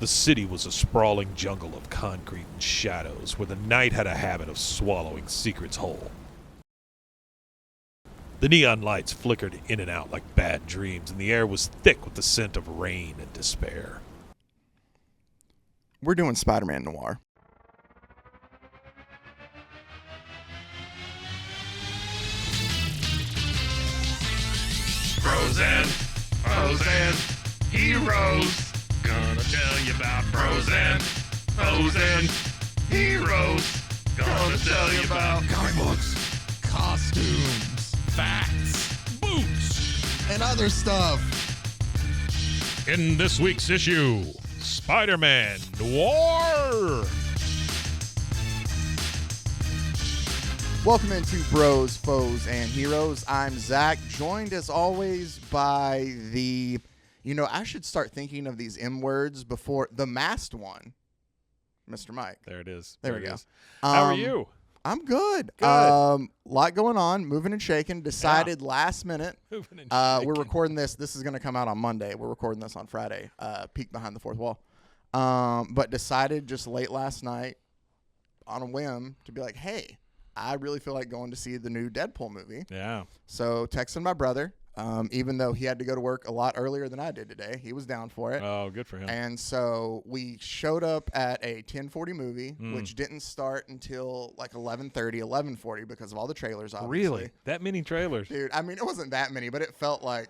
The city was a sprawling jungle of concrete and shadows where the night had a habit of swallowing secrets whole. The neon lights flickered in and out like bad dreams, and the air was thick with the scent of rain and despair. We're doing Spider-Man Noir. Frozen heroes. Gonna tell you about frozen heroes. Gonna tell you about comic books, costumes, facts, boots, and other stuff. In this week's issue, Spider-Man Noir. Welcome into Bros, Foes, and Heroes. I'm Zach, joined as always by the, I should start thinking of these M words before the masked one, Mr. Mike. There it is. There we go. How are you? I'm good. Good. Lot going on, moving and shaking. Decided last minute. Moving and shaking. We're recording this. This is going to come out on Monday. We're recording this on Friday. Peek behind the fourth wall. But decided just late last night on a whim to be like, hey, I really feel like going to see the new Deadpool movie. Yeah. So texted my brother, even though he had to go to work a lot earlier than I did today. He was down for it. Oh, good for him. And so we showed up at a 10:40 movie, which didn't start until like 11:30, 11:40 because of all the trailers, obviously. Really? That many trailers? Dude, I mean, it wasn't that many, but it felt like,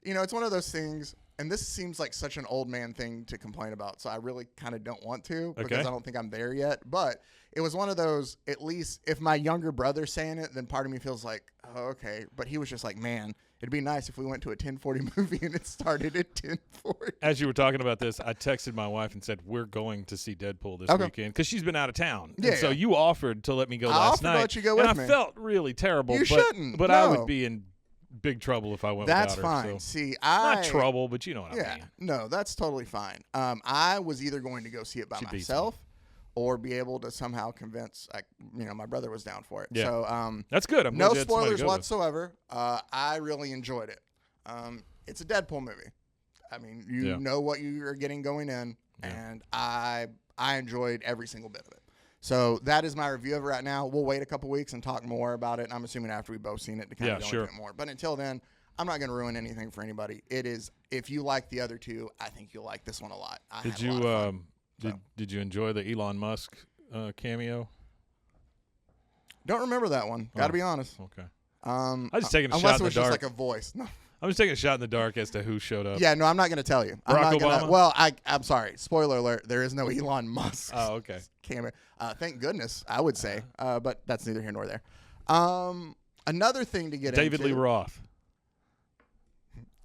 it's one of those things, and this seems like such an old man thing to complain about, so I really kind of don't want to because I don't think I'm there yet. But it was one of those, at least if my younger brother's saying it, then part of me feels like, oh, okay. But he was just like, man, it'd be nice if we went to a 10:40 movie and it started at 10:40. As you were talking about this, I texted my wife and said, we're going to see Deadpool this weekend because she's been out of town. Yeah, and so you offered to let me go last night. I offered to let you go and with me. I felt really terrible. You shouldn't. But No. I would be in big trouble if I went That's without her. fine. So. See, Not trouble, but you know what I yeah, mean. no, that's totally fine. I was either going to go see it by myself or be able to somehow convince, my brother was down for it. Yeah. So that's good. I'm no glad you had somebody to spoilers go with. whatsoever. I really enjoyed it. It's a Deadpool movie. I mean, you know what you are getting going in, and I enjoyed every single bit of it. So that is my review of it right now. We'll wait a couple weeks and talk more about it. I'm assuming after we both seen it to kind of go into it more. But until then, I'm not going to ruin anything for anybody. It is, if you like the other two, I think you'll like this one a lot. Did you enjoy the Elon Musk cameo? Don't remember that one. Got to be honest. Okay. I was just taking a shot in the dark. Unless it was just like a voice. No. I was taking a shot in the dark as to who showed up. Yeah, no, I'm not going to tell you. Barack Obama? Well, I'm sorry. Spoiler alert. There is no Elon Musk. Oh, okay. Camera. Thank goodness, I would say. But that's neither here nor there. Another thing to get into. David Lee Roth.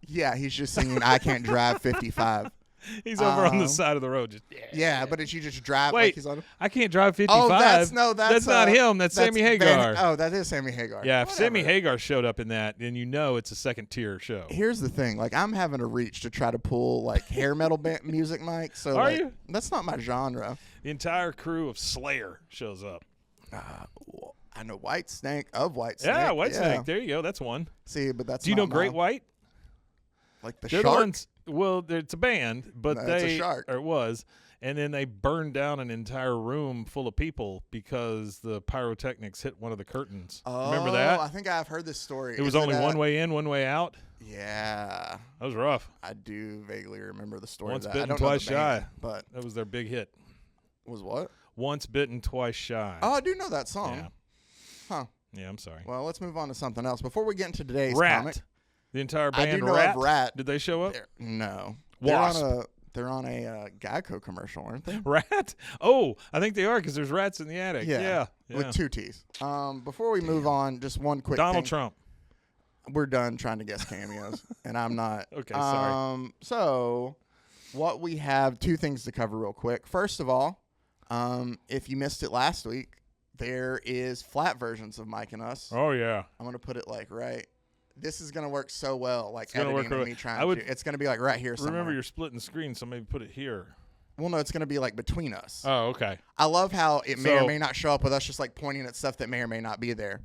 Yeah, he's just singing I Can't Drive 55. He's over on the side of the road. Just but if you just drive Wait, like he's on. I Can't Drive 55. Oh, that's not him. That's Sammy Hagar. That is Sammy Hagar. Yeah, if Whatever. Sammy Hagar showed up in that, then it's a second tier show. Here's the thing. Like, I'm having a reach to try to pull, like, hair metal music, Mike. So, Are you? That's not my genre. The entire crew of Slayer shows up. I know White Snake. Yeah, White Snake. There you go. That's one. See, but that's Do you know Great White? Like the They're shark? The ones, well, it's a band, but it's a shark. Or it was, and then they burned down an entire room full of people because the pyrotechnics hit one of the curtains. Remember that? I think I've heard this story. It was only one way in, one way out. Yeah. That was rough. I do vaguely remember the story Once of that. bitten, I don't know twice the band, shy. but That was their big hit. Was what? Once bitten, twice shy. Oh, I do know that song. Yeah. Huh. Yeah, I'm sorry. Well, let's move on to something else. Before we get into today's Rat. comic. The entire I band do know Rat. of Rat. Did they show up? No. Wasp. They're on a Geico commercial, aren't they? Rat? Oh, I think they are because there's rats in the attic. Yeah. With two T's. Before we move on, just one quick Donald thing. Trump. We're done trying to guess cameos, and I'm not. Okay, sorry. So, what we have, two things to cover real quick. First of all, if you missed it last week, there is flat versions of Mike and Us. Oh, yeah. I'm going to put it like right. This is going to work so well, like gonna editing work and me trying to. It's going to be like right here somewhere. Remember, you're splitting the screen, so maybe put it here. Well, no, it's going to be like between us. Oh, okay. I love how it may or may not show up with us just like pointing at stuff that may or may not be there.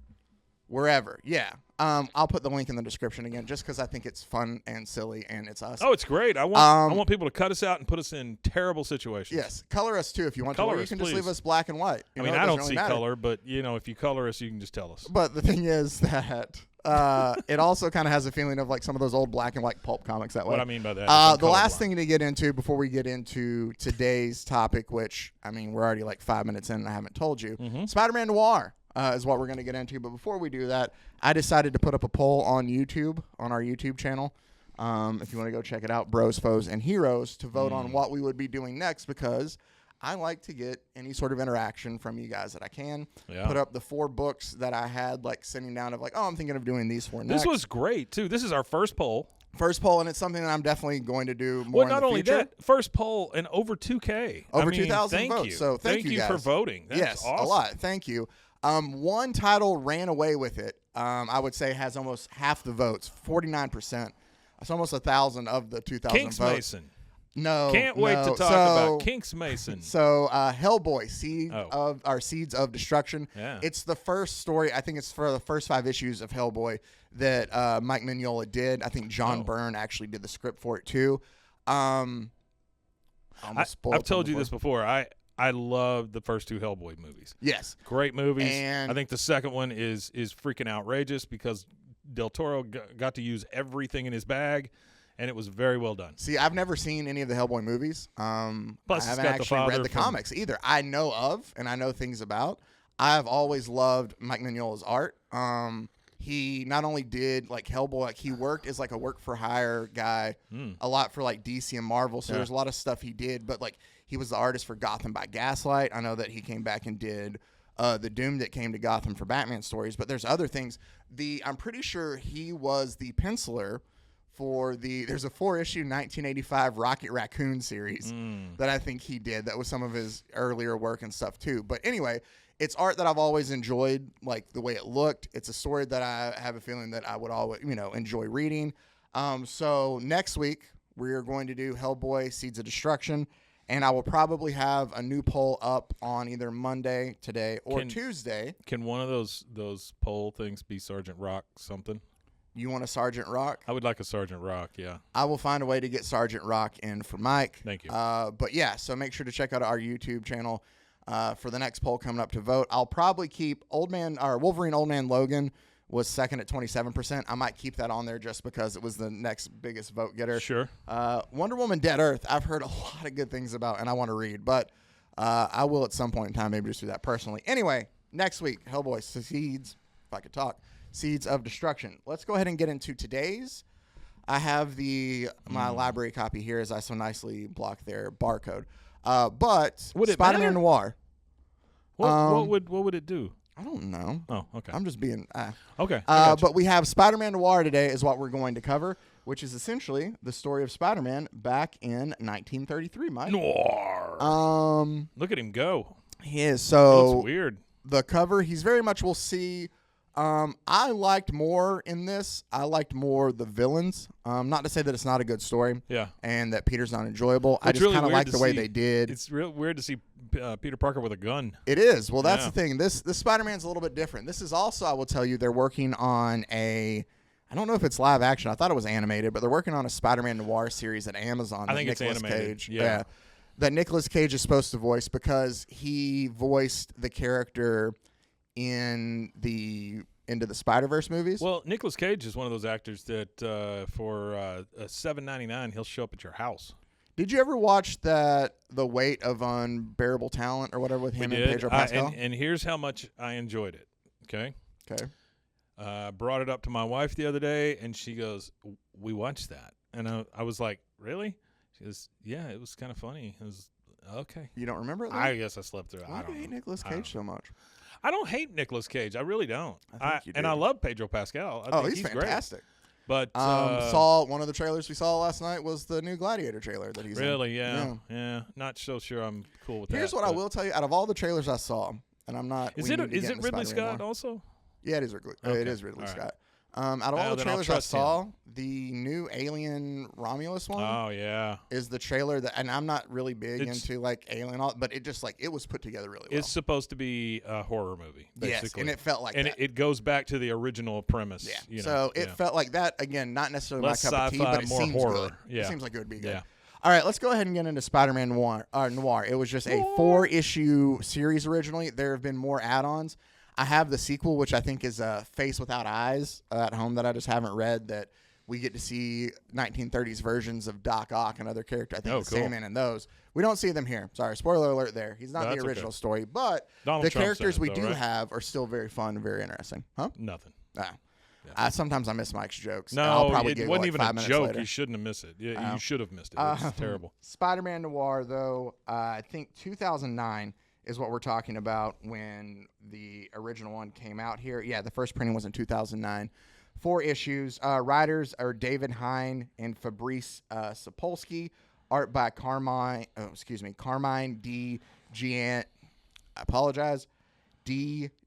Wherever, yeah. I'll put the link in the description again, just because I think it's fun and silly, and it's us. Oh, it's great. I want people to cut us out and put us in terrible situations. Yes, color us too if you want to. Or you can just leave us black and white. I mean, I don't see color, but if you color us, you can just tell us. But the thing is that it also kind of has a feeling of like some of those old black and white pulp comics that way. What I mean by that. The last thing to get into before we get into today's topic, which I mean we're already like 5 minutes in and I haven't told you, Spider-Man Noir. Is what we're going to get into. But before we do that, I decided to put up a poll on YouTube, on our YouTube channel. If you want to go check it out, Bros, Foes, and Heroes, to vote on what we would be doing next, because I like to get any sort of interaction from you guys that I can. Yeah. Put up the 4 books that I had like sitting down of like, I'm thinking of doing these 4 next. This was great, too. This is our first poll. And it's something that I'm definitely going to do more in the future. Well, not only that, first poll and over 2K. Over 2,000 votes. You. So thank you guys. For voting. That's awesome. A lot. Thank you. One title ran away with it. I would say has almost half the votes, 49%. It's almost 1,000 of the 2,000 Kinks votes. Mason. No, can't wait to talk about Kinks Mason. So Hellboy, Seeds of Destruction. Yeah. It's the first story. I think it's for the first 5 issues of Hellboy that Mike Mignola did. I think John Byrne actually did the script for it too. I've told you this before. I love the first 2 Hellboy movies. Yes. Great movies. And I think the second one is freaking outrageous because Del Toro got to use everything in his bag, and it was very well done. See, I've never seen any of the Hellboy movies. Plus, I haven't actually read the comics either. I know of, and I know things about. I've always loved Mike Mignola's art. He not only did like Hellboy, like he worked as like a work for hire guy a lot for like DC and Marvel. So there's a lot of stuff he did, but like he was the artist for Gotham by Gaslight. I know that he came back and did the Doom that came to Gotham for Batman stories, but there's other things. I'm pretty sure he was the penciler for there's a 4-issue 1985 Rocket Raccoon series that I think he did. That was some of his earlier work and stuff too. But anyway, it's art that I've always enjoyed, like the way it looked. It's a story that I have a feeling that I would always, enjoy reading. So next week we are going to do Hellboy, Seeds of Destruction, and I will probably have a new poll up on either Monday today or Tuesday. Can one of those poll things be Sergeant Rock something? You want a Sergeant Rock? I would like a Sergeant Rock, yeah. I will find a way to get Sergeant Rock in for Mike. Thank you. But yeah, so make sure to check out our YouTube channel for the next poll coming up to vote. I'll probably keep Wolverine Old Man Logan was second at 27%. I might keep that on there just because it was the next biggest vote getter. Sure. Wonder Woman Dead Earth, I've heard a lot of good things about, and I want to read. But I will at some point in time maybe just do that personally. Anyway, next week, Hellboy, Seeds, if I could talk, Seeds of Destruction. Let's go ahead and get into today's. I have my library copy here, as I so nicely blocked their barcode. But Spider-Man Noir. What would it do? I don't know. Oh, okay. I'm just being okay. But we have Spider-Man Noir today is what we're going to cover, which is essentially the story of Spider-Man back in 1933, Mike. Noir. Look at him go. He is. So it looks weird. The cover, he's very much, we'll see. I liked more in this. I liked more the villains. Not to say that it's not a good story. Yeah. And that Peter's not enjoyable. Well, I just kind of like the way they did. It's real weird to see Peter Parker with a gun. It is. Well, that's the thing. This Spider-Man's a little bit different. This is also, I will tell you, they're working on I don't know if it's live action. I thought it was animated, but they're working on a Spider-Man Noir series at Amazon. I think it's Nicolas animated. Cage. Yeah. That Nicolas Cage is supposed to voice because he voiced the character into the Spider-Verse movies. Well, Nicolas Cage is one of those actors that for $7.99 he'll show up at your house. Did you ever watch The Weight of Unbearable Talent or whatever with him and Pedro Pascal? And here's how much I enjoyed it. Okay. Brought it up to my wife the other day, and she goes, "We watched that," and I was like, "Really?" She goes, "Yeah, it was kind of funny." It was okay. You don't remember it? Though? I guess I slept through it. Why do you hate Nicolas Cage so much? I don't hate Nicolas Cage. I really don't. I think you do. And I love Pedro Pascal. I think he's fantastic. Great. But saw one of the trailers we saw last night was the new Gladiator trailer that he's really, in. Yeah. Not so sure I'm cool with that. Here's what I will tell you: out of all the trailers I saw, and I'm not. Is it Ridley Scott also? Yeah, it is Ridley. Okay. It is Ridley Scott. Out of all then the I'll trailers I trust saw, the new Alien Romulus one Oh yeah. is the trailer that, and I'm not really big into like Alien, but it just like it was put together really well. It's supposed to be a horror movie, basically. Yes, and it felt like and that. it goes back to the original premise. Yeah. You know? So it felt like that again. Not necessarily Less my cup of tea, sci-fi, but it more seems horror. good. Yeah. It seems like it would be good. Yeah. All right, let's go ahead and get into Spider-Man Noir. It was just a 4-issue series originally. There have been more add-ons. I have the sequel, which I think is Face Without Eyes at home that I just haven't read, that we get to see 1930s versions of Doc Ock and other characters. I think the cool. Sandman and those. We don't see them here. Sorry, spoiler alert there. He's not No, the that's original okay. story, but Donald the Trump's characters in it, we though, do right? have are still very fun and very interesting. Huh? Nothing. Sometimes I miss Mike's jokes. No, I'll probably it giggle wasn't like even 5 a minutes joke. later. You shouldn't have missed it. Yeah, you should have missed it. It's terrible. Spider-Man Noir, though, I think 2009 is what we're talking about when the original one came out here. Yeah, the first printing was in 2009. 4 issues. Writers are David Hine and Fabrice Sapolsky. Art by Carmine D.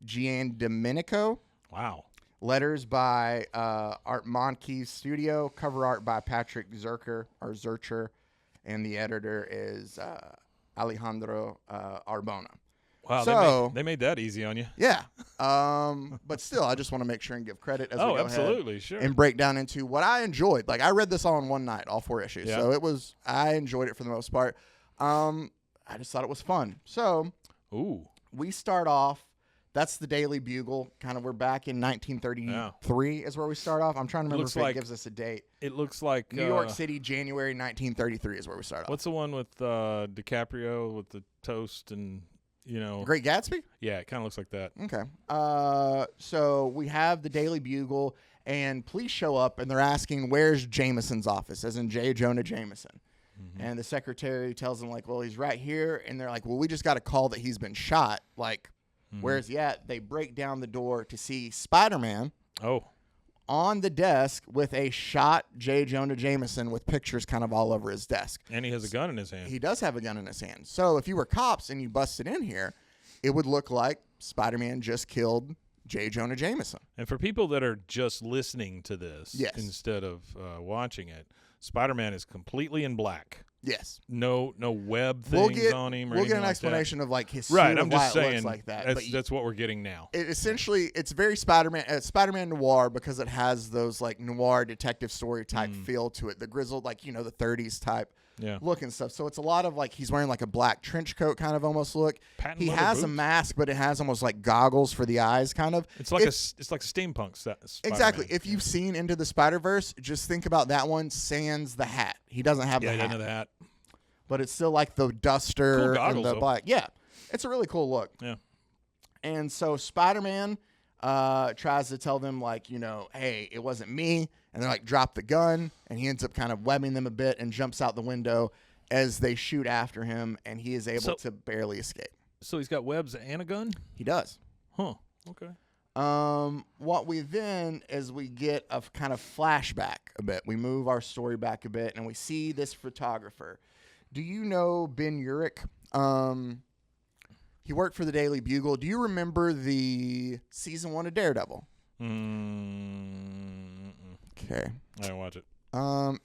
Giandomenico. Wow. Letters by Artmonkeys Studio. Cover art by Patrick Zurcher. And the editor is Alejandro Arbona. Wow, So, they made that easy on you. yeah. But still, I just want to make sure and give credit as we go absolutely, ahead sure. and break down into what I enjoyed. Like, I read this all in one night, all 4 issues. Yeah. So I enjoyed it for the most part. I just thought it was fun. So we start off. That's the Daily Bugle. Kind of, we're back in 1933 is where we start off. I'm trying to remember if it gives us a date. It looks like New York City, January 1933 is where we start off. What's the one with DiCaprio with the toast and, Great Gatsby? Yeah, it kind of looks like that. Okay. So we have the Daily Bugle, and police show up, and they're asking, where's Jameson's office, as in J. Jonah Jameson. Mm-hmm. And the secretary tells them, like, well, he's right here. And they're like, well, we just got a call that he's been shot. Like, where's he at? They break down the door to see Spider-Man on the desk with a shot J. Jonah Jameson with pictures kind of all over his desk. And he has a gun in his hand. He does have a gun in his hand. So if you were cops and you busted in here, it would look like Spider-Man just killed J. Jonah Jameson. And for people that are just listening to this instead of watching it, Spider-Man is completely in black. Yes. No web things on him. We'll get an explanation of like his suit right. and I'm why just it saying looks like that. That's what we're getting now. It's very Spider-Man. Spider-Man Noir because it has those like noir detective story type feel to it. The grizzled, like the 30s type look and stuff. So it's a lot of like he's wearing like a black trench coat kind of almost look. He has a mask, but it has almost like goggles for the eyes kind of. It's like it's like steampunk Spider-Man. Exactly. If you've seen Into the Spider-Verse, just think about that one sans the hat. He doesn't have the hat. Yeah, he doesn't have the hat. But it's still like the duster cool goggles, and the black. Yeah, it's a really cool look. Yeah. And so Spider-Man tries to tell them like, hey, it wasn't me. And they're like, drop the gun. And he ends up kind of webbing them a bit and jumps out the window as they shoot after him. And he is able to barely escape. So he's got webs and a gun? He does. Huh. Okay. What we then is we get a kind of flashback a bit. We move our story back a bit and we see this photographer. Do you know Ben Urich? He worked for the Daily Bugle. Do you remember the season 1 of Daredevil? Okay. I didn't watch it.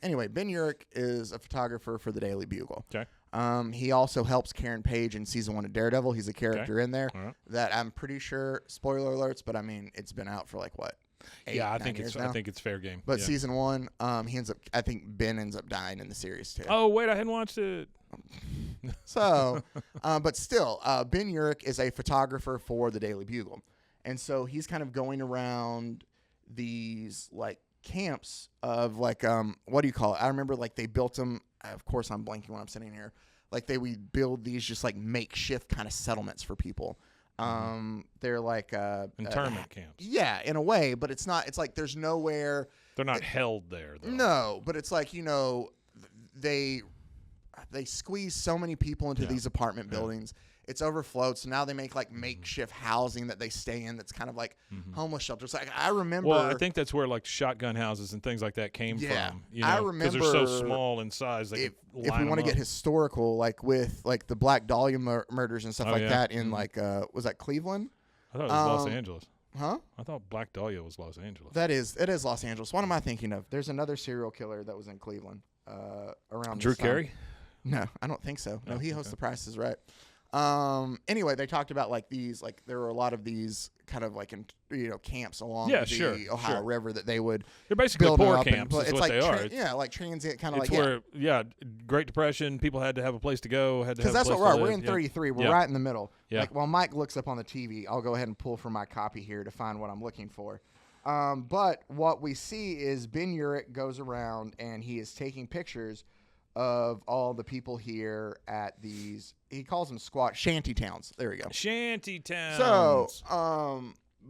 Anyway, Ben Urich is a photographer for the Daily Bugle. Okay. He also helps Karen Page in season 1 of Daredevil. He's a character in there that I'm pretty sure, spoiler alerts, but I mean, it's been out for like what? 8, I 9 years now? I think it's fair game. But season 1, I think Ben ends up dying in the series too. Oh, wait, I hadn't watched it. So, but still, Ben Urich is a photographer for the Daily Bugle. And so he's kind of going around these like camps of like, what do you call it? I remember like they built them. Of course, I'm blanking when I'm sitting here. Like would build these just like makeshift kind of settlements for people. They're like internment camps. Yeah, in a way, but it's not. It's like there's nowhere. They're not held there, though. No, but it's like they squeeze so many people into these apartment buildings. It's overflowed, so now they make like makeshift housing that they stay in. That's kind of like homeless shelters. Like I remember. Well, I think that's where like shotgun houses and things like that came from. I remember because they're so small in size. If we want to get historical, like with like the Black Dahlia murders and stuff that in like was that Cleveland? I thought it was Los Angeles. Huh? I thought Black Dahlia was Los Angeles. It is Los Angeles. What am I thinking of? There's another serial killer that was in Cleveland around Drew this time. Carey? No, I don't think so. No, he hosts okay. The Price is Right. Anyway, they talked about like these, like there were a lot of these kind of like camps along the Ohio River that they would. They're basically build poor up camps. Is it's what like they are. Yeah, like transient kind of It's like where Great Depression. People had to have a place to go. Because that's what we are. We're in 33. We're right in the middle. Yeah. Like while Mike looks up on the TV, I'll go ahead and pull from my copy here to find what I'm looking for. But what we see is Ben Urich goes around and he is taking pictures of all the people here at these, he calls them shanty towns. There we go. Shanty towns. So,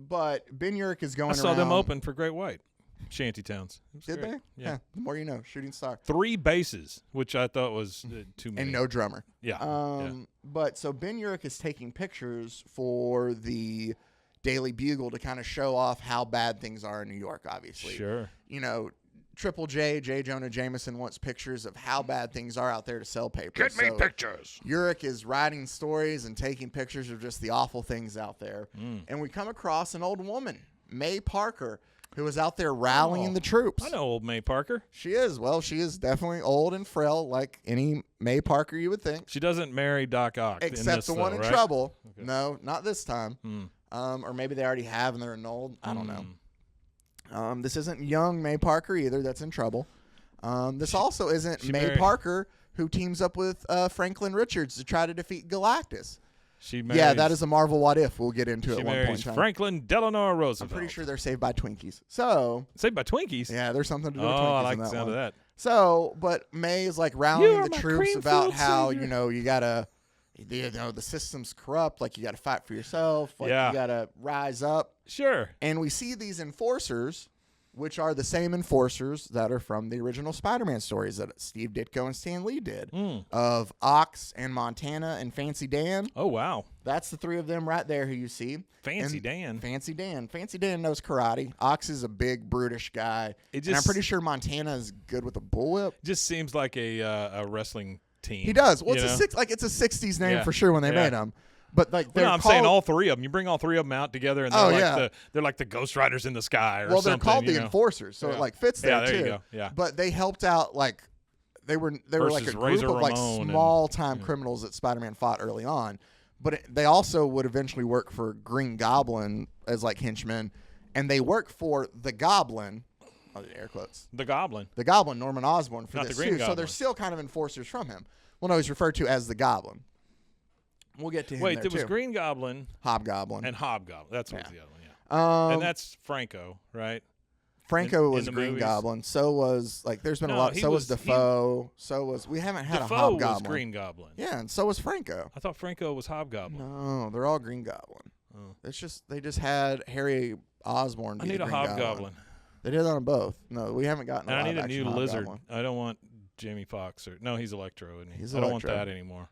but Ben Urich is going I saw around. them open for Great White. Shanty towns. Did great. they? Yeah. The more you know. Shooting star. 3 bases, which I thought was too many. And no drummer. Yeah. But so Ben Urich is taking pictures for the Daily Bugle to kind of show off how bad things are in New York, obviously. Sure. Triple J Jonah Jameson wants pictures of how bad things are out there to sell paper. Get me pictures. Urich is writing stories and taking pictures of just the awful things out there. And we come across an old woman, May Parker, who is out there rallying the troops. I know old May Parker. She is. Well, she is definitely old and frail, like any May Parker you would think. She doesn't marry Doc Ock. Except the one in right? trouble. Okay. No, not this time. Or maybe they already have and they're annulled. I don't know. This isn't young May Parker either that's in trouble. This also isn't May Parker who teams up with Franklin Richards to try to defeat Galactus. That is a Marvel what if we'll get into at one point in time. Franklin Delano Roosevelt. I'm pretty sure they're saved by Twinkies. So saved by Twinkies? Yeah, there's something to do with Twinkies. I like in the that sound one. of that. So, but May is like rallying the troops about how, savior. You gotta, the system's corrupt. Like you gotta fight for yourself. Like you gotta rise up. Sure. And we see these enforcers, which are the same enforcers that are from the original Spider-Man stories that Steve Ditko and Stan Lee did, of Ox and Montana and Fancy Dan. Oh, wow. That's the 3 of them right there who you see. Fancy Dan. Fancy Dan. Fancy Dan knows karate. Ox is a big, brutish guy. And I'm pretty sure Montana is good with a bullwhip. Just seems like a wrestling team. He does. Well, it's a 60s name for sure when they made him. But like I'm saying all 3 of them. You bring all 3 of them out together, and they're like the Ghost Riders in the sky, or something. Well, they're called the Enforcers, so it like fits there too. You go. Yeah. But they helped out like they were like a group of like small time criminals that Spider-Man fought early on. But they also would eventually work for Green Goblin as like henchmen, and they work for the Goblin. Oh, air quotes. The Goblin, Norman Osborn for Not this the Green too. So Goblin. they're still kind of enforcers from him. Well, no, he's referred to as the Goblin. We'll get to him. Wait, there was Green Goblin, Hobgoblin, and Hobgoblin. That's what was the other one. Yeah. And that's Franco, right? Franco was Green movies? Goblin. So was there's been a lot. So was Defoe. We haven't had Defoe a Hobgoblin. Was Green Goblin. Yeah, and so was Franco. I thought Franco was Hobgoblin. No, they're all Green Goblin. Oh. It's just they just had Harry Osborn. I need a Hobgoblin. They did on both. No, we haven't gotten. I need a new lizard. I don't want Jamie Foxx he's Electro, isn't he? I don't want that anymore.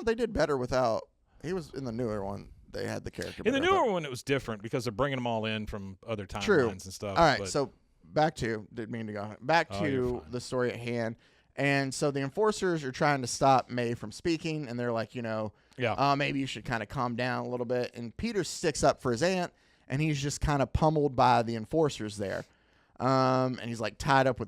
They did better without. He was in the newer one. They had the character. In the newer one, it was different because they're bringing them all in from other timelines and stuff. All right, so back to the story at hand, and so the enforcers are trying to stop May from speaking, and they're like, maybe you should kind of calm down a little bit. And Peter sticks up for his aunt, and he's just kind of pummeled by the enforcers there, and he's like tied up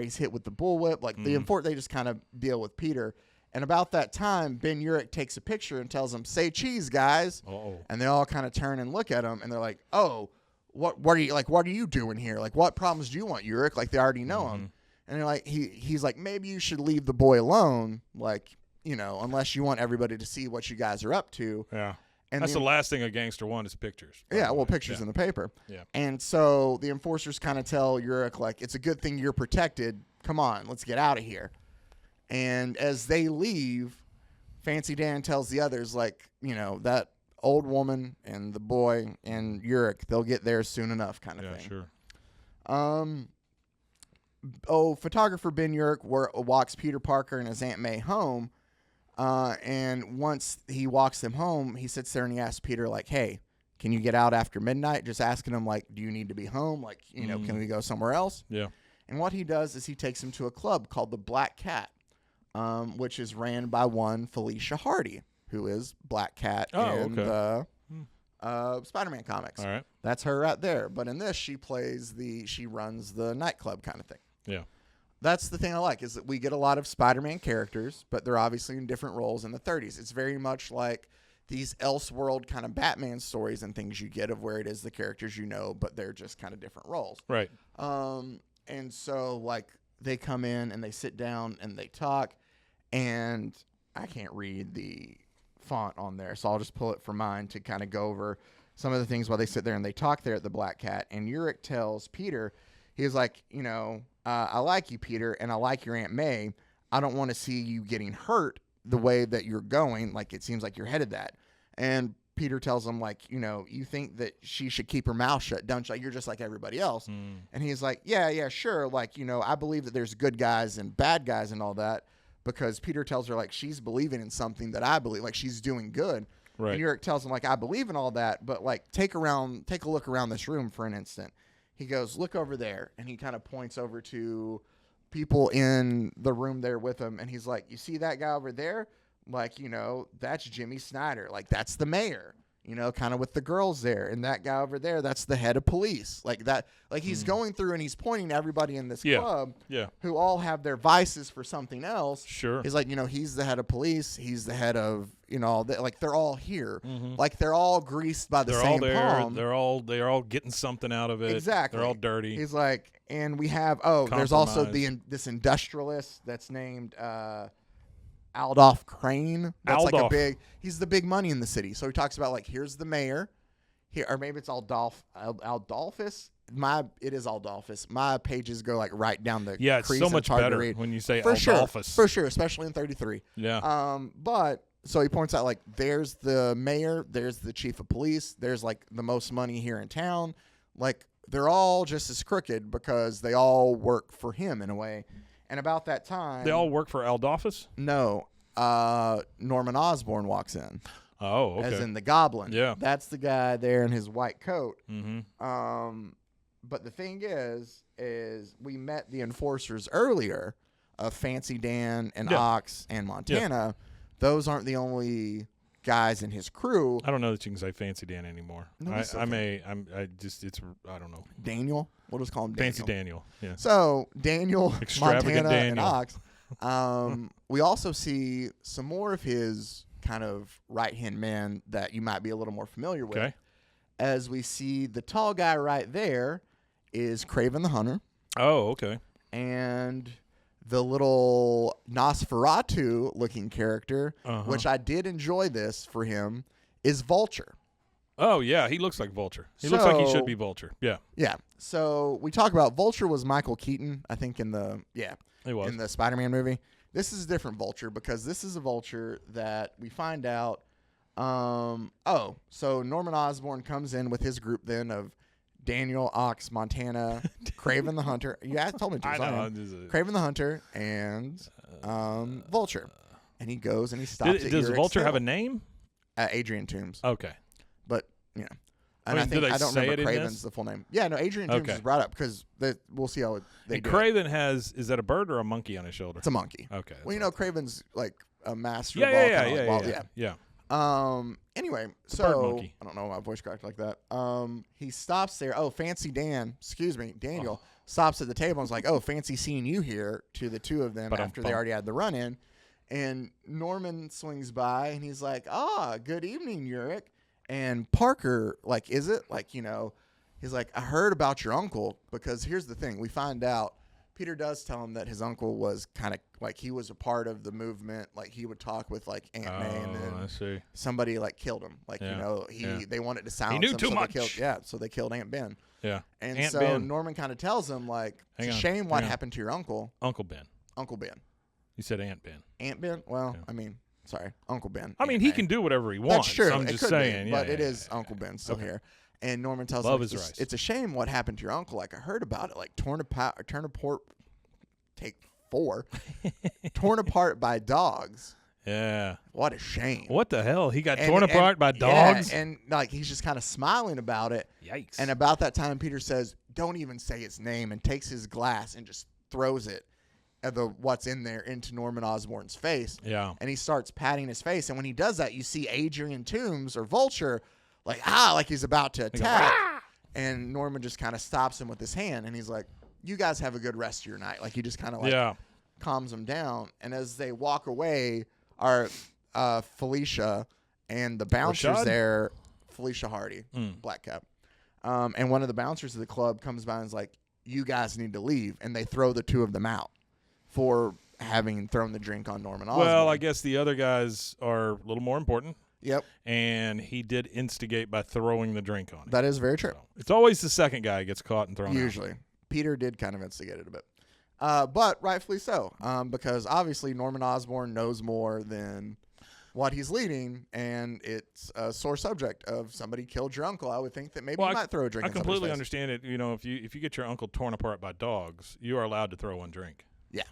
he's hit with the bullwhip. Like they just kind of deal with Peter. And about that time, Ben Urich takes a picture and tells them, "Say cheese, guys." Uh-oh. And they all kind of turn and look at him, and they're like, "Oh, what are you like? What are you doing here? Like, what problems do you want, Urich?" Like they already know him. And they're like, he's like, "Maybe you should leave the boy alone, like unless you want everybody to see what you guys are up to." Yeah. And that's the last thing a gangster wants is pictures. Yeah, well, pictures in the paper. Yeah. And so the enforcers kind of tell Urich, like, "It's a good thing you're protected. Come on, let's get out of here." And as they leave, Fancy Dan tells the others, like, that old woman and the boy and Urich, they'll get there soon enough kind of thing. Yeah, sure. Photographer Ben Urich walks Peter Parker and his Aunt May home. And once he walks them home, he sits there and he asks Peter, like, "Hey, can you get out after midnight?" Just asking him, like, "Do you need to be home? Like, can we go somewhere else?" Yeah. And what he does is he takes him to a club called the Black Cat. Which is ran by one Felicia Hardy, who is Black Cat in the Spider-Man comics. All right. That's her right there. But in this, she runs the nightclub kind of thing. Yeah. That's the thing I like, is that we get a lot of Spider-Man characters, but they're obviously in different roles in the 30s. It's very much like these Elseworld kind of Batman stories and things you get of where it is the characters you know, but they're just kind of different roles. Right. And so, like, they come in and they sit down and they talk, and I can't read the font on there, so I'll just pull it for mine to kind of go over some of the things while they sit there and they talk there at the Black Cat. And Uric tells Peter, he was like, you know, I like you, Peter, and I like your Aunt May. I don't want to see you getting hurt the way that you're going. Like, it seems like you're headed that. And Peter tells him, like, you know, you think that she should keep her mouth shut, don't you? Like, you're just like everybody else. And he's like, yeah, sure. Like, you know, I believe that there's good guys and bad guys and all that, because Peter tells her, like, she's believing in something that I believe, like, she's doing good. Right. And Uric tells him, like, I believe in all that, but, like, take a look around this room for an instant. He goes, look over there. And he kind of points over to people in the room there with him. And he's like, you see that guy over there? Like, you know, that's Jimmy Snyder. Like, that's the mayor, you know, kind of with the girls there. And that guy over there, that's the head of police. Like that, like he's going through and he's pointing to everybody in this club who all have their vices for something else. Sure. He's like, you know, he's the head of police. He's the head of, you know, like they're all here. Like they're all greased by the same palm. They're all getting something out of it. Exactly. They're all dirty. He's like, and we have, there's also this industrialist that's named, Aldolph Crane. That's Aldolph. like he's the big money in the city. So he talks about, like, here's the mayor here, or maybe it's Aldolphus. It is Aldolphus. My pages go like right down the it's crease. so much better when you say Aldolphus. For sure, especially in 33. Yeah. But so he points out, like, there's the mayor, there's the chief of police, there's like the most money here in town. Like, they're all just as crooked because they all work for him in a way. And about that time, they all work for Aldolphus? No. Norman Osborn walks in. Oh, okay. As in the Goblin. Yeah. That's the guy there in his white coat. Mm-hmm. But the thing is we met the enforcers earlier of Fancy Dan and Ox and Montana. Yeah. Those aren't the only guys in his crew. I don't know that you can say Fancy Dan anymore. No, I don't know. Daniel? We'll just call him Daniel. Fancy Daniel. Yeah. So Daniel, Montana, Daniel. and Ox. We also see some more of his kind of right-hand men that you might be a little more familiar with. Okay. As we see the tall guy right there is Kraven the Hunter. Oh, okay. And the little Nosferatu-looking character, which I did enjoy this for him, is Vulture. Oh, yeah. He looks like Vulture. He looks like he should be Vulture. Yeah. Yeah. So we talk about Vulture was Michael Keaton, I think, in the Spider-Man movie. This is a different Vulture because this is a Vulture that we find out. So Norman Osborn comes in with his group then of Daniel, Ox, Montana, Kraven the Hunter. You told me to. I know. Kraven the Hunter and Vulture. And he goes and he stops at Does Vulture have a name? Adrian Toomes. Okay. But, you know. And I don't remember Kraven's the full name. Yeah, no, Adrian Toomes is brought up because we'll see how they do Kraven is that a bird or a monkey on his shoulder? It's a monkey. Okay. Well, you know, Kraven's like a master of all. Yeah. Anyway, the so bird monkey. I don't know why my voice cracked like that. He stops there. Oh, Fancy Daniel stops at the table and is like, oh, fancy seeing you here to the two of them after they already had the run-in. And Norman swings by and he's like, good evening, Uric. And Parker, like, is it? Like, you know, he's like, I heard about your uncle because here's the thing. We find out Peter does tell him that his uncle was kind of like he was a part of the movement. Like he would talk with like Aunt May and then somebody like killed him. Like, you know, they wanted to silence him. He knew too much. So they killed Aunt Ben. Yeah. And Aunt so Ben. Norman kind of tells him like, it's a shame what happened to your uncle. Uncle Ben. Uncle Ben. You said Aunt Ben. Aunt Ben? Well, I mean, sorry, Uncle Ben. I mean, he can do whatever he wants. That's true. I'm just saying. But it is Uncle Ben still here. And Norman tells him it's a shame what happened to your uncle. Like I heard about it, like torn apart by dogs. Yeah. What a shame. What the hell? He got torn apart by dogs? Yeah, and like he's just kind of smiling about it. Yikes. And about that time, Peter says, don't even say its name, and takes his glass and just throws it at what's in there into Norman Osborn's face. Yeah. And he starts patting his face. And when he does that, you see Adrian Toomes or Vulture like he's about to attack. And Norman just kind of stops him with his hand, and he's like, you guys have a good rest of your night. Like, he just kind of like calms them down. And as they walk away, our Felicia and the bouncers there, Felicia Hardy, Black Cap, and one of the bouncers of the club comes by and is like, you guys need to leave. And they throw the two of them out for having thrown the drink on Norman Osborn. Well, I guess the other guys are a little more important. Yep. And he did instigate by throwing the drink on him. That is very true. So it's always the second guy who gets caught and thrown out. Usually. Peter did kind of instigate it a bit. But rightfully so, because obviously Norman Osborn knows more than what he's leading, and it's a sore subject of somebody killed your uncle. I would think that maybe you might throw a drink. I completely understand it. You know, if you get your uncle torn apart by dogs, you are allowed to throw one drink. Yeah,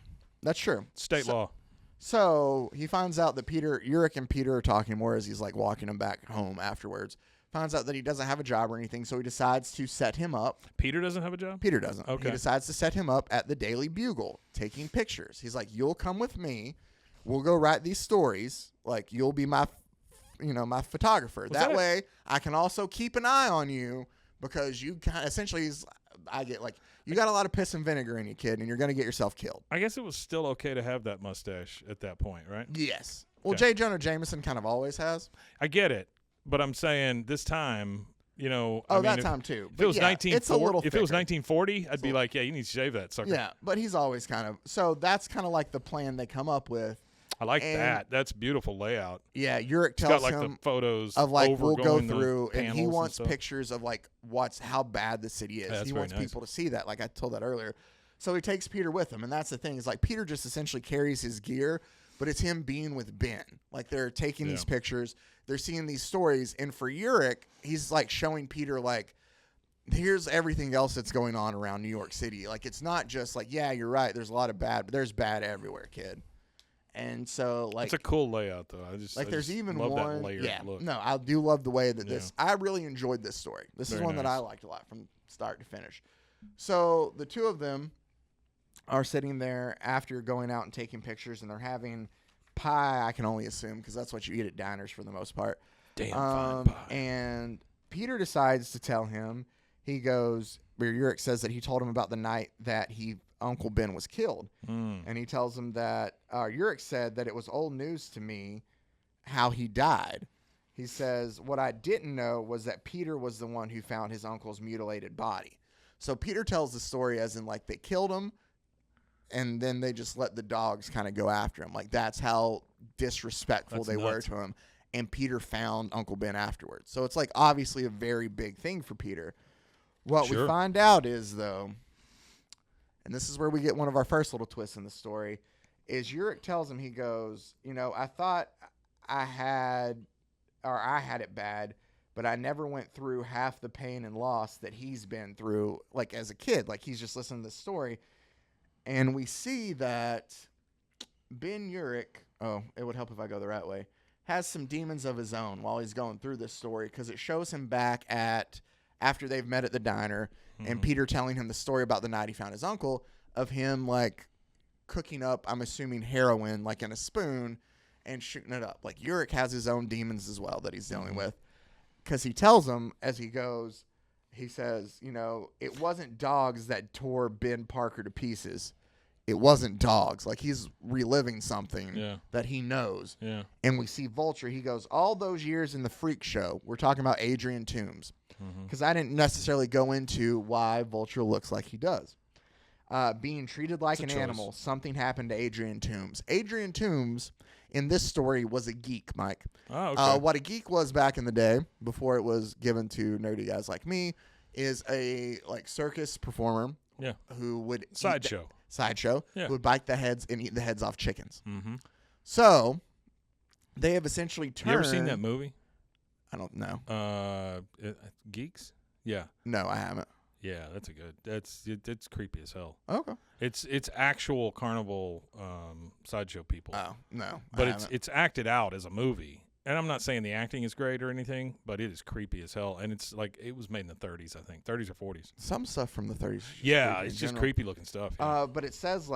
that's true. State law. So he finds out that Uric and Peter are talking more as he's like walking him back home afterwards. Finds out that he doesn't have a job or anything, so he decides to set him up. Peter doesn't have a job? Peter doesn't. Okay. He decides to set him up at the Daily Bugle, taking pictures. He's like, you'll come with me. We'll go write these stories. Like, you'll be my photographer. That way, I can also keep an eye on you because you kind of essentially you got a lot of piss and vinegar in you, kid, and you're going to get yourself killed. I guess it was still okay to have that mustache at that point, right? Yes. Well, Okay. J. Jonah Jameson kind of always has. I get it, but I'm saying this time, you know. Time too. If it was 1940, I'd be like, yeah, you need to shave that sucker. Yeah, but he's always kind of. So that's kind of like the plan they come up with. I like that. That's beautiful layout. Yeah, Uric It's tells got like him the photos of like we'll go overgoing the through, and he panels wants stuff. pictures of like how bad the city is. Yeah, that's he very wants nice. people to see that. Like I told that earlier. So he takes Peter with him, and that's the thing. Is like Peter just essentially carries his gear, but it's him being with Ben. Like they're taking these pictures, they're seeing these stories, and for Uric, he's like showing Peter like, here's everything else that's going on around New York City. Like it's not just like, yeah, you're right. There's a lot of bad, but there's bad everywhere, kid. And so, like, it's a cool layout, though. There's even love one. That layered look. No, I do love the way that this. I really enjoyed this story. This is Very one that I nice. liked a lot from start to finish. So the two of them are sitting there after going out and taking pictures, and they're having pie. I can only assume because that's what you eat at diners for the most part. Damn fine pie. And Peter decides to tell him. He goes. Where Uric says that he told him about the night that Uncle Ben was killed. And he tells him that Uric said that it was old news to me how he died. He says, what I didn't know was that Peter was the one who found his uncle's mutilated body. So Peter tells the story as in like they killed him and then they just let the dogs kind of go after him. Like that's how disrespectful they were to him. And Peter found Uncle Ben afterwards. So it's like obviously a very big thing for Peter. What we find out is, though, and this is where we get one of our first little twists in the story, is Uric tells him, he goes, I thought I had it bad, but I never went through half the pain and loss that he's been through, like as a kid. Like he's just listening to this story. And we see that Ben Uric, it would help if I go the right way, has some demons of his own while he's going through this story because it shows him back after they've met at the diner and Peter telling him the story about the night he found his uncle of him like cooking up, I'm assuming heroin, like in a spoon and shooting it up. Like Uric has his own demons as well that he's dealing with because he tells him as he goes, he says, it wasn't dogs that tore Ben Parker to pieces. It wasn't dogs. Like he's reliving something that he knows. Yeah. And we see Vulture. He goes, all those years in the freak show, we're talking about Adrian Toomes. Because I didn't necessarily go into why Vulture looks like he does. Being treated like an animal, something happened to Adrian Toomes. Adrian Toomes, in this story, was a geek, Mike. Oh, okay. What a geek was back in the day, before it was given to nerdy guys like me, is a circus performer who would... Sideshow. Who would bite the heads and eat the heads off chickens. So, they have essentially turned... You ever seen that movie? I don't know. Geeks? Yeah. No, I haven't. Yeah, that's a good. It's creepy as hell. Okay. It's actual carnival sideshow people. Oh no, but it's acted out as a movie. And I'm not saying the acting is great or anything, but it is creepy as hell. And it's like it was made in the 30s, I think, 30s or 40s. Some stuff from the 30s. Yeah, it's just creepy looking stuff. Yeah. But it says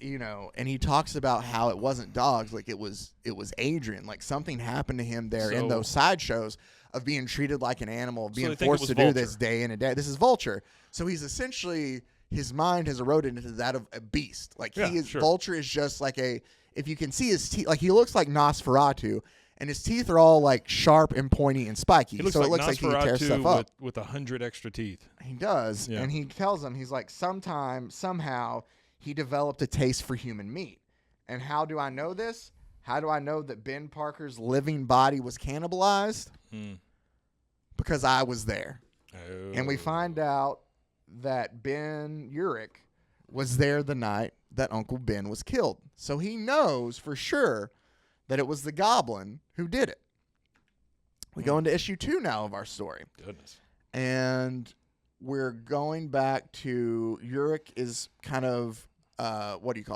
and he talks about how it wasn't dogs, like it was Adrian. Like something happened to him there in those sideshows of being treated like an animal, of being forced to do this day in and day. This is Vulture. So he's essentially, his mind has eroded into that of a beast. Like Vulture is just like if you can see his teeth, like he looks like Nosferatu, and his teeth are all like sharp and pointy and spiky. It looks like he tears stuff up with 100 extra teeth. He does, and he tells him, he's like, somehow he developed a taste for human meat. And how do I know this? How do I know that Ben Parker's living body was cannibalized? Because I was there. Oh. And we find out that Ben Urich was there the night that Uncle Ben was killed. So he knows for sure that it was the goblin who did it. We go into issue 2 now of our story. Goodness. And we're going back to Urich is kind of,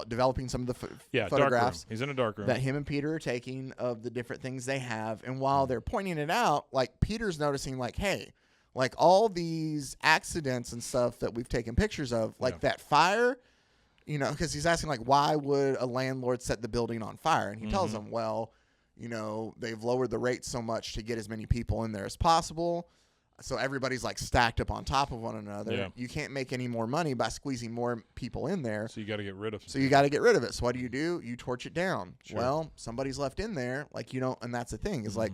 developing some of the photographs. Dark room. He's in a dark room. That him and Peter are taking of the different things they have. And while they're pointing it out, like Peter's noticing like, hey, like all these accidents and stuff that we've taken pictures of, like that fire, because he's asking like, why would a landlord set the building on fire? And he tells them, well, they've lowered the rate so much to get as many people in there as possible. So everybody's like stacked up on top of one another. Yeah. You can't make any more money by squeezing more people in there. So you got to get rid of it. So you got to get rid of it. So what do? You torch it down. Sure. Well, somebody's left in there. Like, and that's the thing is like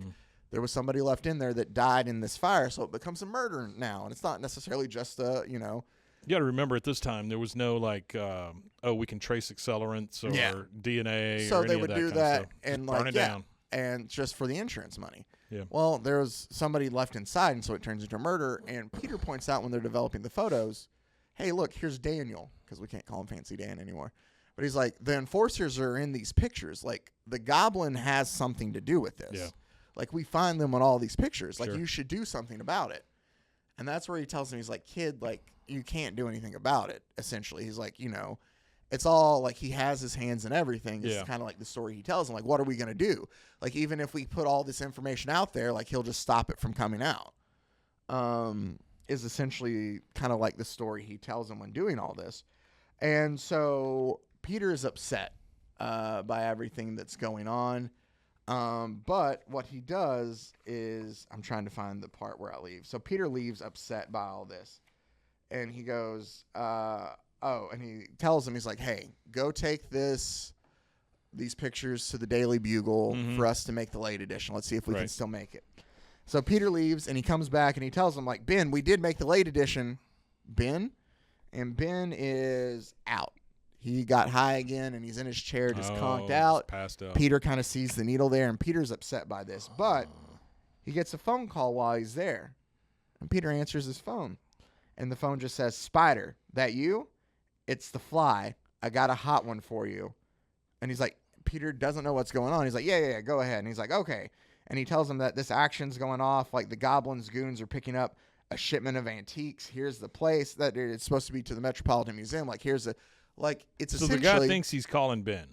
there was somebody left in there that died in this fire. So it becomes a murder now. And it's not necessarily just You got to remember at this time, there was no like, we can trace accelerants or DNA so or any they of would that do kind that of stuff. and Burn it down. And just for the insurance money. Yeah. Well, there was somebody left inside, and so it turns into a murder. And Peter points out when they're developing the photos, hey, look, here's Daniel, because we can't call him Fancy Dan anymore. But he's like, the enforcers are in these pictures. Like, the goblin has something to do with this. Yeah. Like, we find them on all these pictures. Like, Sure. you should do something about it. And that's where he tells him, he's like, kid, like, you can't do anything about it, essentially. He's like, it's all like he has his hands in everything. It's kind of like the story he tells him. Like, what are we going to do? Like, even if we put all this information out there, like, he'll just stop it from coming out. Is essentially kind of like the story he tells him when doing all this. And so Peter is upset by everything that's going on. But what he does is, I'm trying to find the part where I leave. So Peter leaves upset by all this. And he goes, and he tells him, he's like, hey, go take these pictures to the Daily Bugle for us to make the late edition. Let's see if we can still make it. So Peter leaves, and he comes back, and he tells him, like, Ben, we did make the late edition. Ben? And Ben is out. He got high again, and he's in his chair just conked out. Passed out. Peter kind of sees the needle there, and Peter's upset by this. But he gets a phone call while he's there. And Peter answers his phone. And the phone just says, Spider, that you? It's the Fly. I got a hot one for you. And he's like, Peter doesn't know what's going on. He's like, yeah, go ahead. And he's like, okay. And he tells him that this action's going off. Like the Goblin's goons are picking up a shipment of antiques. Here's the place that it's supposed to be to the Metropolitan Museum. Like, here's a, like, it's so essentially. So the guy thinks he's calling Ben.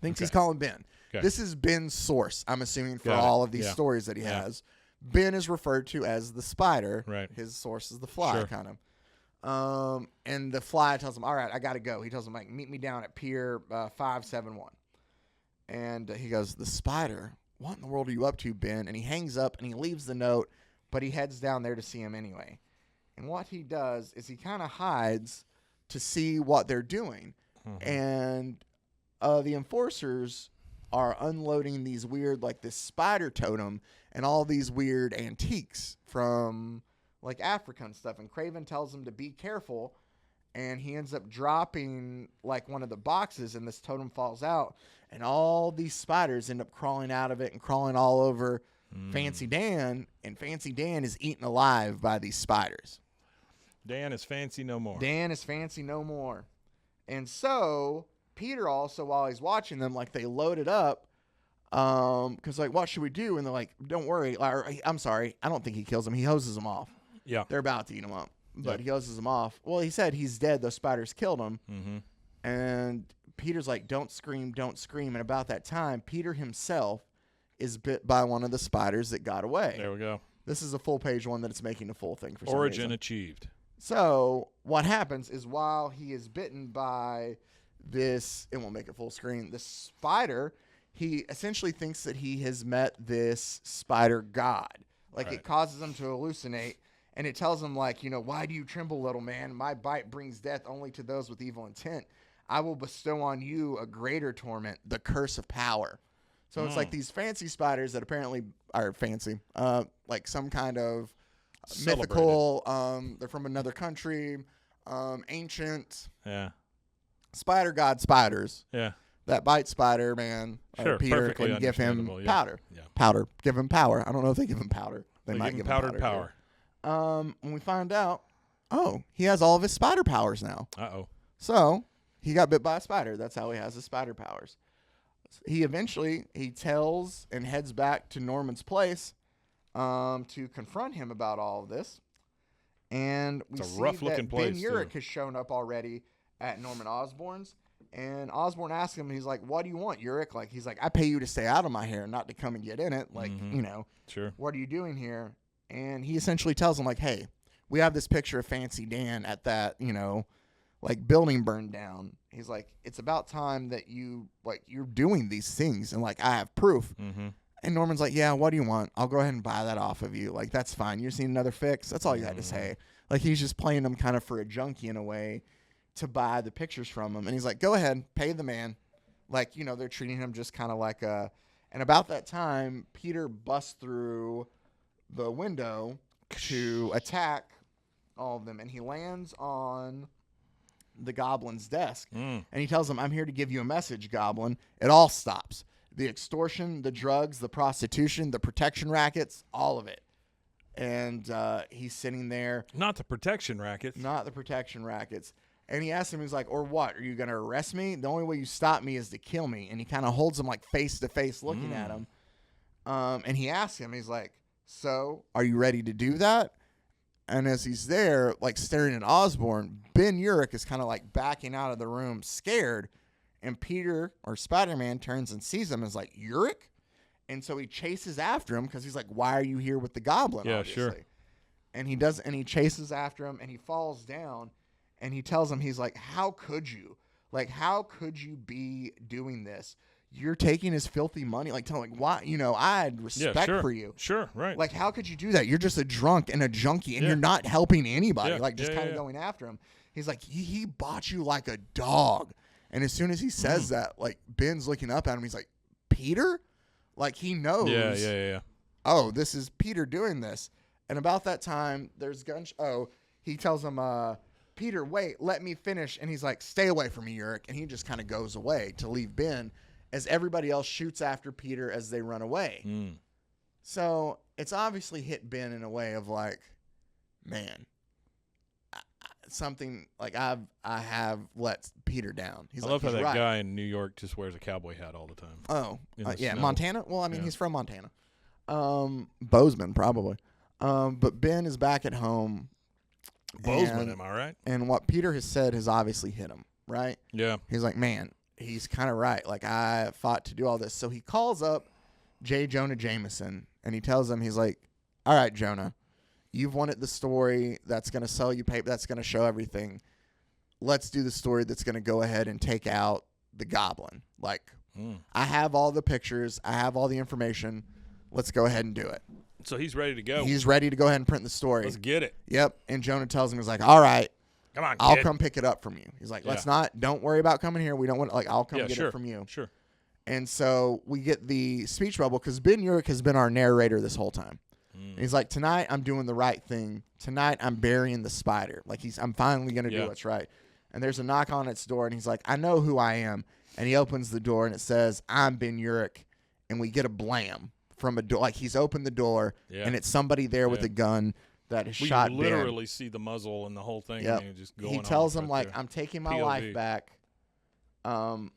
He's calling Ben. Okay. This is Ben's source, I'm assuming, for all of these stories that he has. Ben is referred to as the Spider. Right. His source is the Fly, kind of. And the Fly tells him, all right, I got to go. He tells him, like, meet me down at Pier 571. And he goes, the Spider? What in the world are you up to, Ben? And he hangs up and he leaves the note, but he heads down there to see him anyway. And what he does is he kind of hides to see what they're doing. And the enforcers are unloading these weird, like this spider totem and all these weird antiques from like Africa and stuff. And Craven tells him to be careful, and he ends up dropping like one of the boxes, and this totem falls out, and all these spiders end up crawling out of it and crawling all over Fancy Dan, and Fancy Dan is eaten alive by these spiders. Dan is fancy no more. Dan is fancy no more. And so Peter also, while he's watching them, like they load it up, because like, what should we do? And they're like, don't worry. I'm sorry, I don't think he kills them. He hoses them off. Yeah, they're about to eat him up, but he hoses them off. Well, he said he's dead. Those spiders killed him. And Peter's like, don't scream, don't scream. And about that time, Peter himself is bit by one of the spiders that got away. There we go. This is a full page one that it's making a full thing for some Origin reason. achieved. So what happens is while he is bitten by it won't make it full screen. The spider, he essentially thinks that he has met this spider god. Like it causes him to hallucinate, and it tells him like, why do you tremble, little man? My bite brings death only to those with evil intent. I will bestow on you a greater torment, the curse of power. So it's like these fancy spiders that apparently are fancy, like some kind of mythical. They're from another country, ancient. Yeah. Spider god spiders. Yeah. That bite Spider-Man or Peter can give him powder. Yeah. Powder. Give him power. I don't know if they give him powder. They might give him powdered power. When we find out, he has all of his spider powers now. Uh-oh. So he got bit by a spider. That's how he has his spider powers. He tells and heads back to Norman's place to confront him about all of this. And we see that Ben Urich has shown up already at Norman Osborn's. And Osborn asks him, he's like, what do you want, Urich? Like, he's like, I pay you to stay out of my hair, not to come and get in it. Like, Sure. What are you doing here? And he essentially tells him, like, hey, we have this picture of Fancy Dan at that, like building burned down. He's like, it's about time that you're doing these things. And like, I have proof. Mm-hmm. And Norman's like, yeah, what do you want? I'll go ahead and buy that off of you. Like, that's fine. You just need another fix. That's all you had to say. Like, he's just playing him kind of for a junkie in a way to buy the pictures from him. And he's like, go ahead, pay the man. Like, they're treating him just kind of like a... And about that time, Peter busts through the window to attack all of them. And he lands on the Goblin's desk. And he tells him, I'm here to give you a message, Goblin. It all stops. The extortion, the drugs, the prostitution, the protection rackets, all of it. And he's sitting there. Not the protection rackets. Not the protection rackets. And he asks him, he's like, or what? Are you going to arrest me? The only way you stop me is to kill me. And he kind of holds him like face to face looking at him. And he asks him, he's like, so are you ready to do that? And as he's there, like staring at Osborn, Ben Urich is kind of like backing out of the room scared. And Peter or Spider-Man turns and sees him and is like, Urich? And so he chases after him because he's like, why are you here with the Goblin? Yeah, obviously. sure. And he chases after him and he falls down. And he tells him, he's like, how could you? Like, how could you be doing this? You're taking his filthy money. Like, tell him, like, why? I had respect for you. Sure, right. Like, how could you do that? You're just a drunk and a junkie, and you're not helping anybody. Like, just kind of going after him. He's like, he bought you like a dog. And as soon as he says that, like, Ben's looking up at him. He's like, Peter? Like, he knows. Yeah. Oh, this is Peter doing this. And about that time, there's he tells him, Peter, wait, let me finish. And he's like, stay away from me, Urich. And he just kind of goes away to leave Ben as everybody else shoots after Peter as they run away. So it's obviously hit Ben in a way of like, man, something like I have let Peter down. I love how that guy in New York just wears a cowboy hat all the time. Oh, yeah, snow. Montana? Well, I mean, he's from Montana. Bozeman, probably. But Ben is back at home. Bozeman, am I right? And what Peter has said has obviously hit him, right? Yeah. He's like, man, he's kind of right. Like, I fought to do all this. So he calls up J. Jonah Jameson, and he tells him, he's like, all right, Jonah, you've wanted the story that's going to sell you paper, that's going to show everything. Let's do the story that's going to go ahead and take out the Goblin. Like, I have all the pictures. I have all the information. Let's go ahead and do it. So he's ready to go. He's ready to go ahead and print the story. Let's get it. Yep. And Jonah tells him, he's like, all right, come on, I'll come pick it up from you. He's like, don't worry about coming here. We don't want, I'll come get it from you. Sure. And so we get the speech bubble because Ben Urich has been our narrator this whole time. And he's like, tonight I'm doing the right thing. Tonight I'm burying the spider. Like I'm finally going to do what's right. And there's a knock on its door and he's like, I know who I am. And he opens the door and it says, I'm Ben Urich. And we get a blam from a door. Like he's opened the door and it's somebody there with a gun that has shot Ben. We literally see the muzzle and the whole thing. Yep. And just going he tells him right like, I'm taking my life back. I'm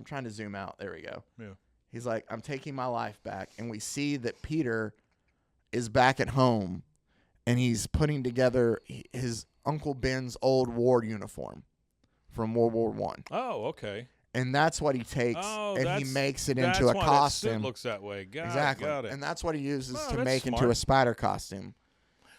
trying to zoom out. There we go. Yeah. He's like, I'm taking my life back. And we see that Peter is back at home and he's putting together his Uncle Ben's old war uniform from World War I. Oh, okay. And that's what he takes and he makes it into a costume. That's why that suit looks that way. Exactly. Got it. And that's what he uses to that's make smart. into a spider costume.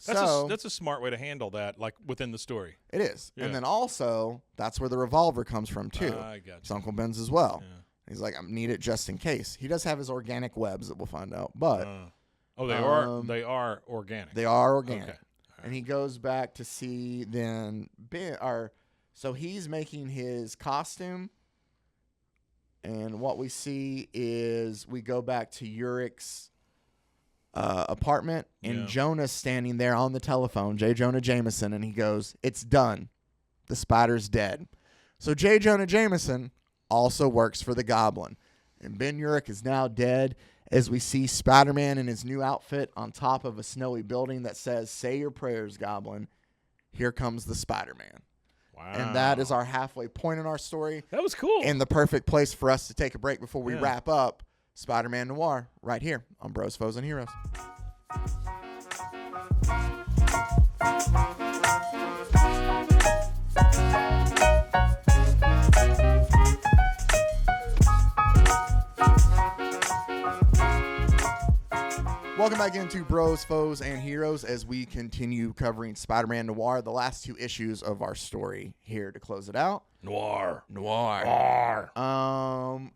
That's a smart way to handle that, like within the story. It is. Yeah. And then also, that's where the revolver comes from, too. I got you. It's Uncle Ben's as well. Yeah. He's like, I need it just in case. He does have his organic webs that we'll find out, but they are organic. They are organic. Okay. And he goes back to see then Ben. So he's making his costume, and what we see is we go back to Urich's apartment, and Jonah's standing there on the telephone, J. Jonah Jameson, and he goes, "It's done. The spider's dead." So J. Jonah Jameson also works for the Goblin, and Ben Urich is now dead. As we see Spider-Man in his new outfit on top of a snowy building that says, "Say your prayers, Goblin. Here comes the Spider-Man." Wow. And that is our halfway point in our story. That was cool. And the perfect place for us to take a break before we wrap up Spider-Man Noir right here on Bros, Foes, and Heroes. Welcome back into Bros, Foes, and Heroes as we continue covering Spider-Man Noir, the last 2 issues of our story here to close it out. Noir.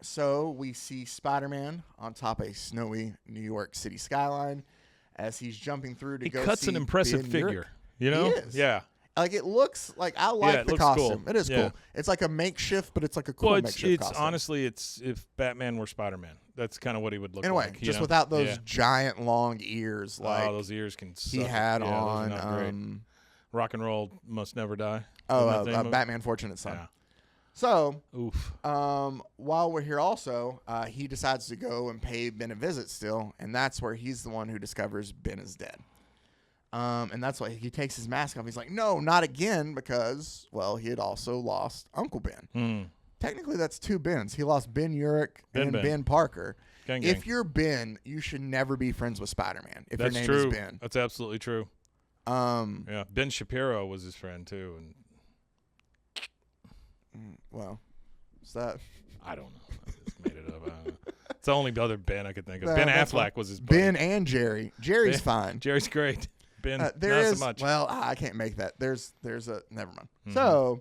So we see Spider-Man on top of a snowy New York City skyline as he's jumping through to go see. He cuts an impressive Ben figure. Urich. You know? He is. Yeah. Like, it looks like, I like the costume. Cool. It is cool. It's like a makeshift, but it's like a cool makeshift costume. Honestly, it's if Batman were Spider-Man. That's kind of what he would look in a way, like. just without those giant long ears. Like those ears can suck. he had on. Rock and Roll Must Never Die. Batman Fortunate Son. Yeah. So, oof. While we're here also, he decides to go and pay Ben a visit still, and that's where he's the one who discovers Ben is dead. And that's why he takes his mask off. He's like, no, not again, because, well, he had also lost Uncle Ben. Technically, that's 2 Bens. He lost Ben Urich and Ben Parker. Gang. If you're Ben, you should never be friends with Spider-Man. If that's your name true. is Ben. That's absolutely true. Yeah, Ben Shapiro was his friend, too. And well, is that? I don't know. I just made it up. I don't know. It's the only other Ben I could think of. No, Ben Affleck was his buddy. Ben and Jerry. Jerry's fine. Jerry's great. Ben, not so much. Well, I can't make that. There's a never mind. So,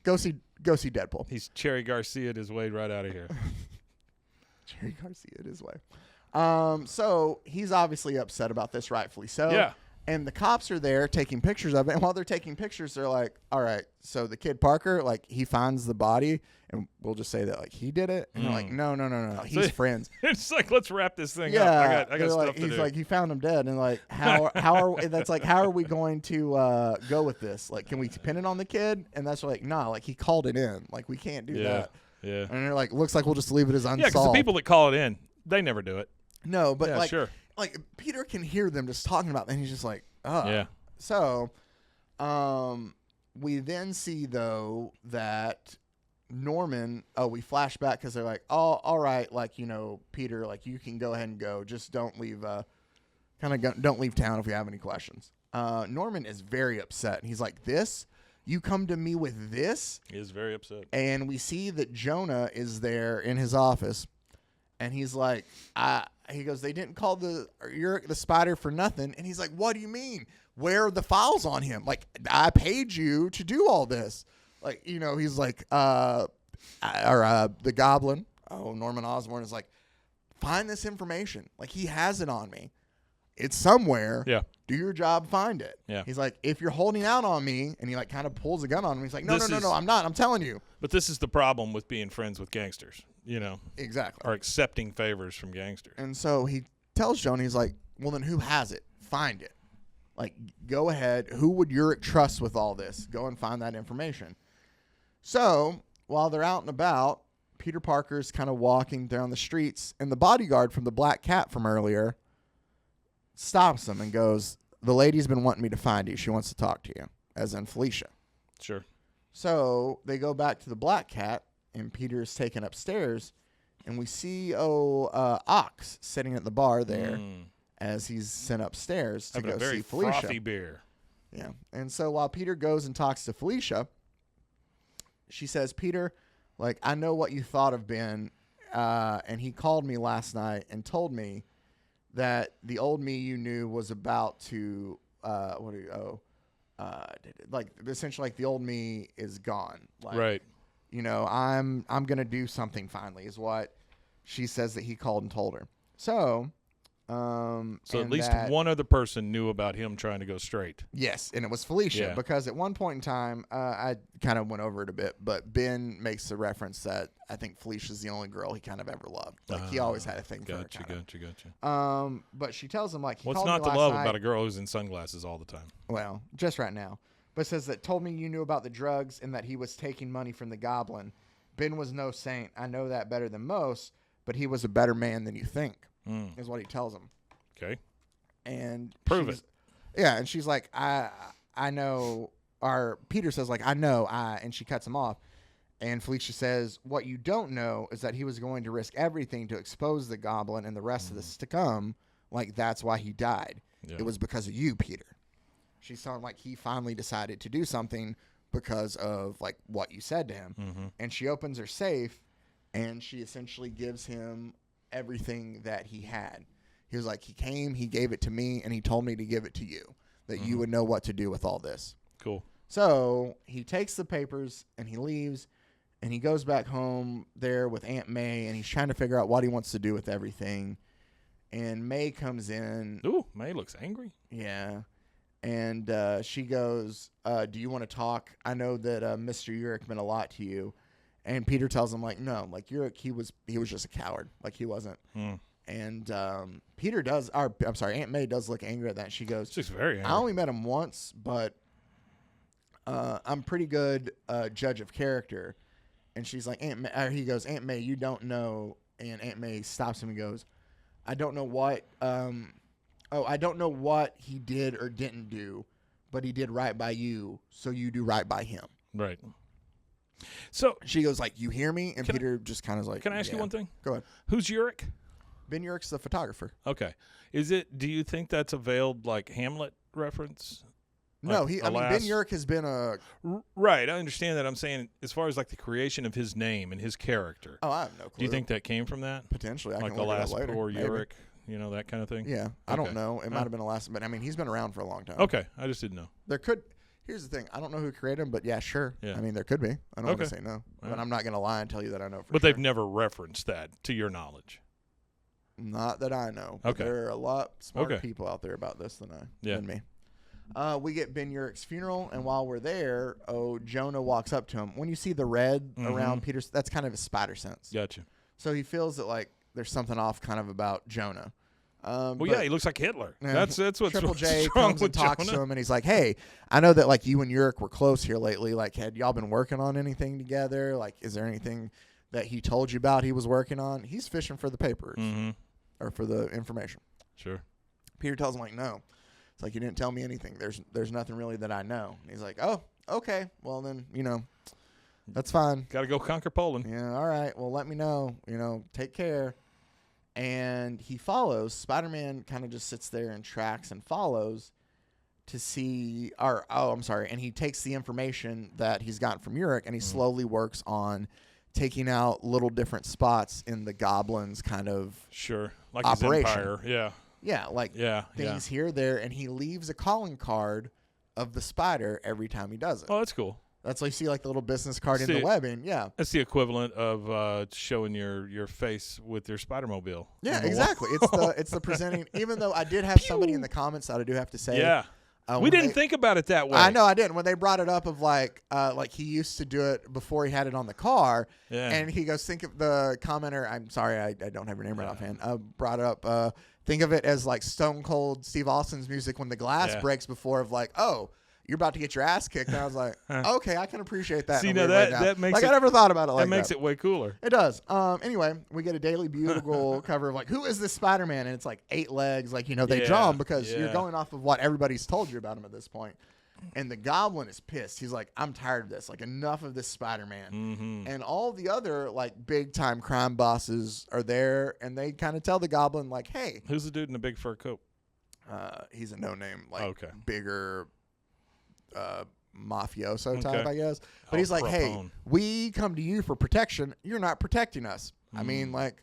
go see Deadpool. He's Cherry Garcia his way right out of here. Cherry Garcia his way. So he's obviously upset about this, rightfully so. Yeah. And the cops are there taking pictures of it. And while they're taking pictures, they're like, all right, so the kid Parker, like, he finds the body, and we'll just say that, like, he did it. And they're like, no. He's friends. It's like, let's wrap this thing up. I got stuff to do. He's like, he found him dead. And, like, how are we going to go with this? Like, can we pin it on the kid? And that's like, nah, like, he called it in. Like, we can't do that. Yeah. And they're like, looks like we'll just leave it as unsolved. Yeah, because the people that call it in, they never do it. No, but sure. Like, Peter can hear them just talking about it, and he's just like, oh. Yeah. So, we then see, though, that Norman, we flash back because they're like, oh, all right, like, you know, Peter, like, you can go ahead and go. Just don't leave, don't leave town if you have any questions. Norman is very upset. And he's like, this? You come to me with this? He is very upset. And we see that Jonah is there in his office. And he's like, he goes, they didn't call the spider for nothing. And he's like, what do you mean? Where are the files on him? Like, I paid you to do all this. Like, you know, he's like, the Goblin. Oh, Norman Osborn is like, find this information. Like, he has it on me. It's somewhere. Yeah. Do your job, find it. Yeah. He's like, if you're holding out on me, and he like kind of pulls a gun on him. He's like, no, I'm not. I'm telling you. But this is the problem with being friends with gangsters, you know. Exactly. Or accepting favors from gangsters. And so he tells Jonah, he's like, well, then who has it? Find it. Like, go ahead. Who would Urich trust with all this? Go and find that information. So while they're out and about, Peter Parker's kind of walking down the streets, and the bodyguard from the Black Cat from earlier stops him and goes, the lady's been wanting me to find you. She wants to talk to you, as in Felicia. Sure. So they go back to the Black Cat, and Peter's taken upstairs, and we see Ox sitting at the bar there as he's sent upstairs to go see Felicia. Having a very frothy beer. Yeah. And so while Peter goes and talks to Felicia, she says, Peter, like, I know what you thought of Ben, and he called me last night and told me that the old me you knew was about to what do you like essentially like the old me is gone. Like, right. You know, I'm gonna do something finally is what she says that he called and told her. So at least one other person knew about him trying to go straight. Yes, and it was Felicia because at one point in time, I kind of went over it a bit, but Ben makes the reference that I think Felicia's the only girl he kind of ever loved. Like he always had a thing for her. Gotcha. But she tells him like, he what's not to love about a girl who's in sunglasses all the time? Well, just right now. But says that told me you knew about the drugs and that he was taking money from the goblin. Ben was no saint. I know that better than most, but he was a better man than you think. Is what he tells him. Okay. And prove it. Yeah, and she's like, I know. Or Peter says like, I know. And she cuts him off. And Felicia says, what you don't know is that he was going to risk everything to expose the goblin and the rest of this to come. Like that's why he died. Yeah. It was because of you, Peter. She's telling like he finally decided to do something because of like what you said to him. Mm-hmm. And she opens her safe, and she essentially gives him everything that he had. He was like, he came, he gave it to me, and he told me to give it to you, that you would know what to do with all this. Cool. So he takes the papers, and he leaves, and he goes back home there with Aunt May, and he's trying to figure out what he wants to do with everything. And May comes in. Ooh, May looks angry. Yeah. And she goes, do you want to talk? I know that Mr. Urich meant a lot to you. And Peter tells him, like, no, like, Urich, he was just a coward. Like, he wasn't. And Aunt May does look angry at that. She goes, she's very angry. I only met him once, but I'm pretty good judge of character. And she's like, he goes, Aunt May, you don't know. And Aunt May stops him and goes, I don't know what, I don't know what he did or didn't do, but he did right by you, so you do right by him. Right. So she goes like, you hear me? And Peter just kind of like, can I ask you one thing? Go ahead. Who's Urich? Ben Urich's the photographer. Okay. Do you think that's a veiled like Hamlet reference? No, Ben Urich has been a... Right, I understand that. I'm saying as far as like the creation of his name and his character. Oh, I have no clue. Do you think that came from that? Potentially. I like can look it up later. Poor Urich, you know, that kind of thing? Yeah, I don't know. It might have been Alas, but I mean, he's been around for a long time. Okay, I just didn't know. Here's the thing. I don't know who created him, but yeah, sure. Yeah. I mean, there could be. I don't want to say no. But I'm not going to lie and tell you that I know for sure. But they've never referenced that, to your knowledge. Not that I know. But there are a lot smarter people out there about this than me. We get Ben Urich's funeral, and while we're there, Jonah walks up to him. When you see the red around Peter's, that's kind of his spider sense. Gotcha. So he feels that like there's something off kind of about Jonah. He looks like Hitler. That's what's Triple J wrong comes with and talks Jonah. to him, and he's like, hey, I know that like you and Urich were close here lately. Like, had y'all been working on anything together? Like, is there anything that he told you about he was working on? He's fishing for the papers or for the information. Sure. Peter tells him like, no. It's like, you didn't tell me anything. There's nothing really that I know. And he's like, oh, okay. Well, then, that's fine. Got to go conquer Poland. Yeah, all right. Well, let me know. Take care. And he follows. Spider-Man kind of just sits there and tracks and follows to see, and he takes the information that he's gotten from Urich, and he slowly works on taking out little different spots in the Goblin's kind of like operation. His empire. Yeah, things here, there, and he leaves a calling card of the spider every time he does it. Oh, that's cool. That's like, see like the little business card in the webbing. Yeah. That's the equivalent of showing your face with your Spider-Mobile. Yeah, exactly. It's the presenting, even though I did have somebody in the comments that I do have to say. Yeah. We didn't think about it that way. I know I didn't. When they brought it up of like he used to do it before he had it on the car. Yeah. And he goes, think of the commenter. I'm sorry, I don't have your name right offhand. Brought up, think of it as like Stone Cold Steve Austin's music when the glass breaks before of like, oh, you're about to get your ass kicked. And I was like, okay, I can appreciate that. See, now that makes I never thought about it like that. That makes it way cooler. It does. Anyway, we get a Daily Bugle cover of like, who is this Spider-Man? And it's like 8 legs. Like, they draw him because you're going off of what everybody's told you about him at this point. And the Goblin is pissed. He's like, I'm tired of this. Like, enough of this Spider-Man. Mm-hmm. And all the other like big time crime bosses are there, and they kind of tell the Goblin like, hey, who's the dude in the big fur coat? He's a no name, like bigger mafioso type, I guess. But he's like, hey, we come to you for protection. You're not protecting us. I mean, like,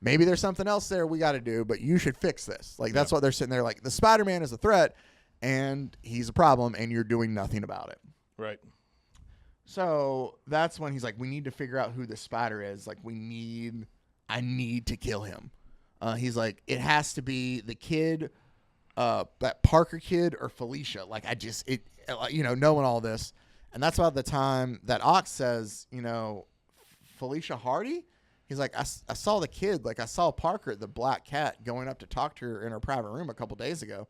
maybe there's something else there we got to do, but you should fix this. Like, that's what they're sitting there like. The Spider-Man is a threat, and he's a problem, and you're doing nothing about it. Right. So that's when he's like, we need to figure out who the spider is. Like, I need to kill him. He's like, it has to be the kid, that Parker kid or Felicia. Like, knowing all this. And that's about the time that Ox says, Felicia Hardy? He's like, I saw the kid. Like, I saw Parker, the black cat, going up to talk to her in her private room a couple days ago.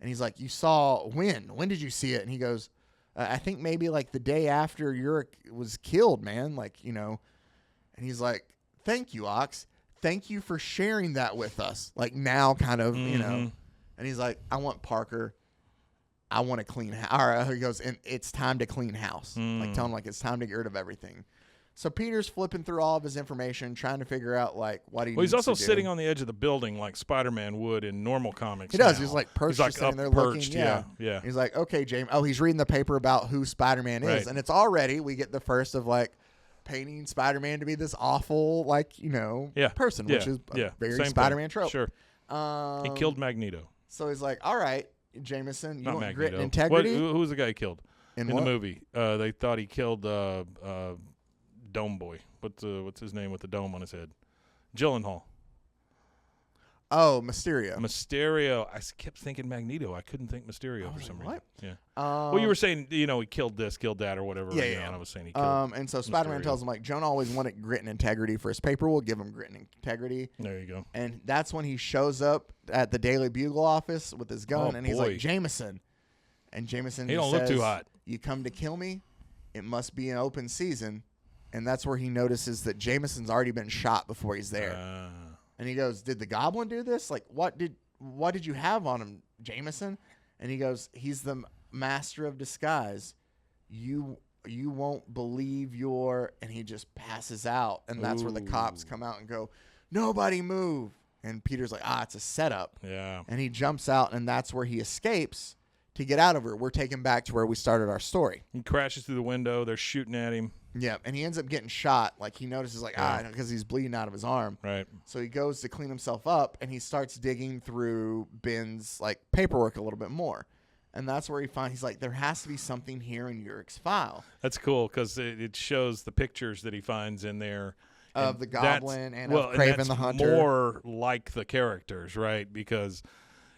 And he's like, you saw when? When did you see it? And he goes, I think maybe like the day after Yurik was killed, man. Like, and he's like, thank you, Ox. Thank you for sharing that with us. Like, now kind of, And he's like, I want Parker. I want to clean house. All right, he goes, and it's time to clean house. Like, tell him, like, it's time to get rid of everything. So Peter's flipping through all of his information, trying to figure out, like, what he needs to do. Well, he's also sitting on the edge of the building like Spider-Man would in normal comics. He does. Now. He's like perched, he's like sitting up there perched, looking. Yeah. He's like, okay, James. Oh, he's reading the paper about who Spider-Man is. Right. And it's already, we get the first of, like, painting Spider-Man to be this awful, like, person, which is a very Same Spider-Man thing. trope. Sure. He killed Magneto. So he's like, all right, Jameson, you Not want Magneto. grit and integrity? Who was the guy he killed in what? the movie? They thought he killed Dome Boy. What's his name with the dome on his head? Gyllenhaal. Oh, Mysterio. I kept thinking Magneto. I couldn't think Mysterio for some reason. Yeah. Well, you were saying, he killed this, killed that, or whatever. Yeah. And I was saying he killed and so Spider-Man tells him, like, Jonah always wanted grit and integrity for his paper. We'll give him grit and integrity. There you go. And that's when he shows up at the Daily Bugle office with his gun, and he's boy. like, Jameson. And Jameson He don't says, look too hot. You come to kill me? It must be an open season. And that's where he notices that Jameson's already been shot before he's there. And he goes, did the goblin do this? Like, what did you have on him, Jameson? And he goes, he's the master of disguise. You won't believe and he just passes out. And that's where the cops come out and go, nobody move. And Peter's like, it's a setup. Yeah. And he jumps out, and that's where he escapes to get out of her. We're taken back to where we started our story. He crashes through the window. They're shooting at him. Yeah, and he ends up getting shot. Like, he notices, like, because he's bleeding out of his arm. Right. So he goes to clean himself up, and he starts digging through Ben's, like, paperwork a little bit more. And that's where he's like, there has to be something here in Yurik's file. That's cool, because it shows the pictures that he finds in there. Of the goblin and of Kraven the Hunter. More like the characters, right? Because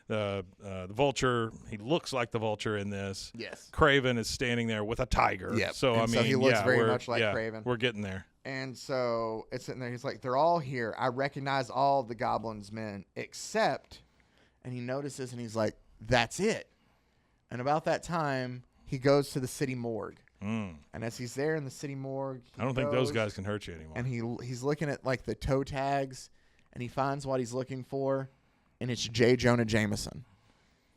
the Vulture, he looks like the Vulture in this. Yes. Kraven is standing there with a tiger. Yeah. So, so he looks very much like Kraven. We're getting there. And so it's sitting there. He's like, they're all here. I recognize all of the goblin's men except, and he notices, and he's like, that's it. And about that time, he goes to the city morgue. And as he's there in the city morgue, I don't think those guys can hurt you anymore. And he's looking at, like, the toe tags, and he finds what he's looking for, and it's J. Jonah Jameson.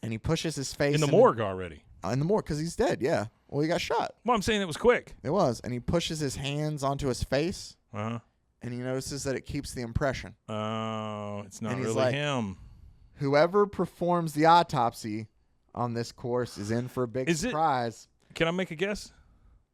And he pushes his face in the morgue already. In the morgue, because he's dead, yeah. Well, he got shot. Well, I'm saying it was quick. It was. And he pushes his hands onto his face, and he notices that it keeps the impression. Oh, it's not and really like, him. Whoever performs the autopsy on this course is in for a big surprise. Can I make a guess?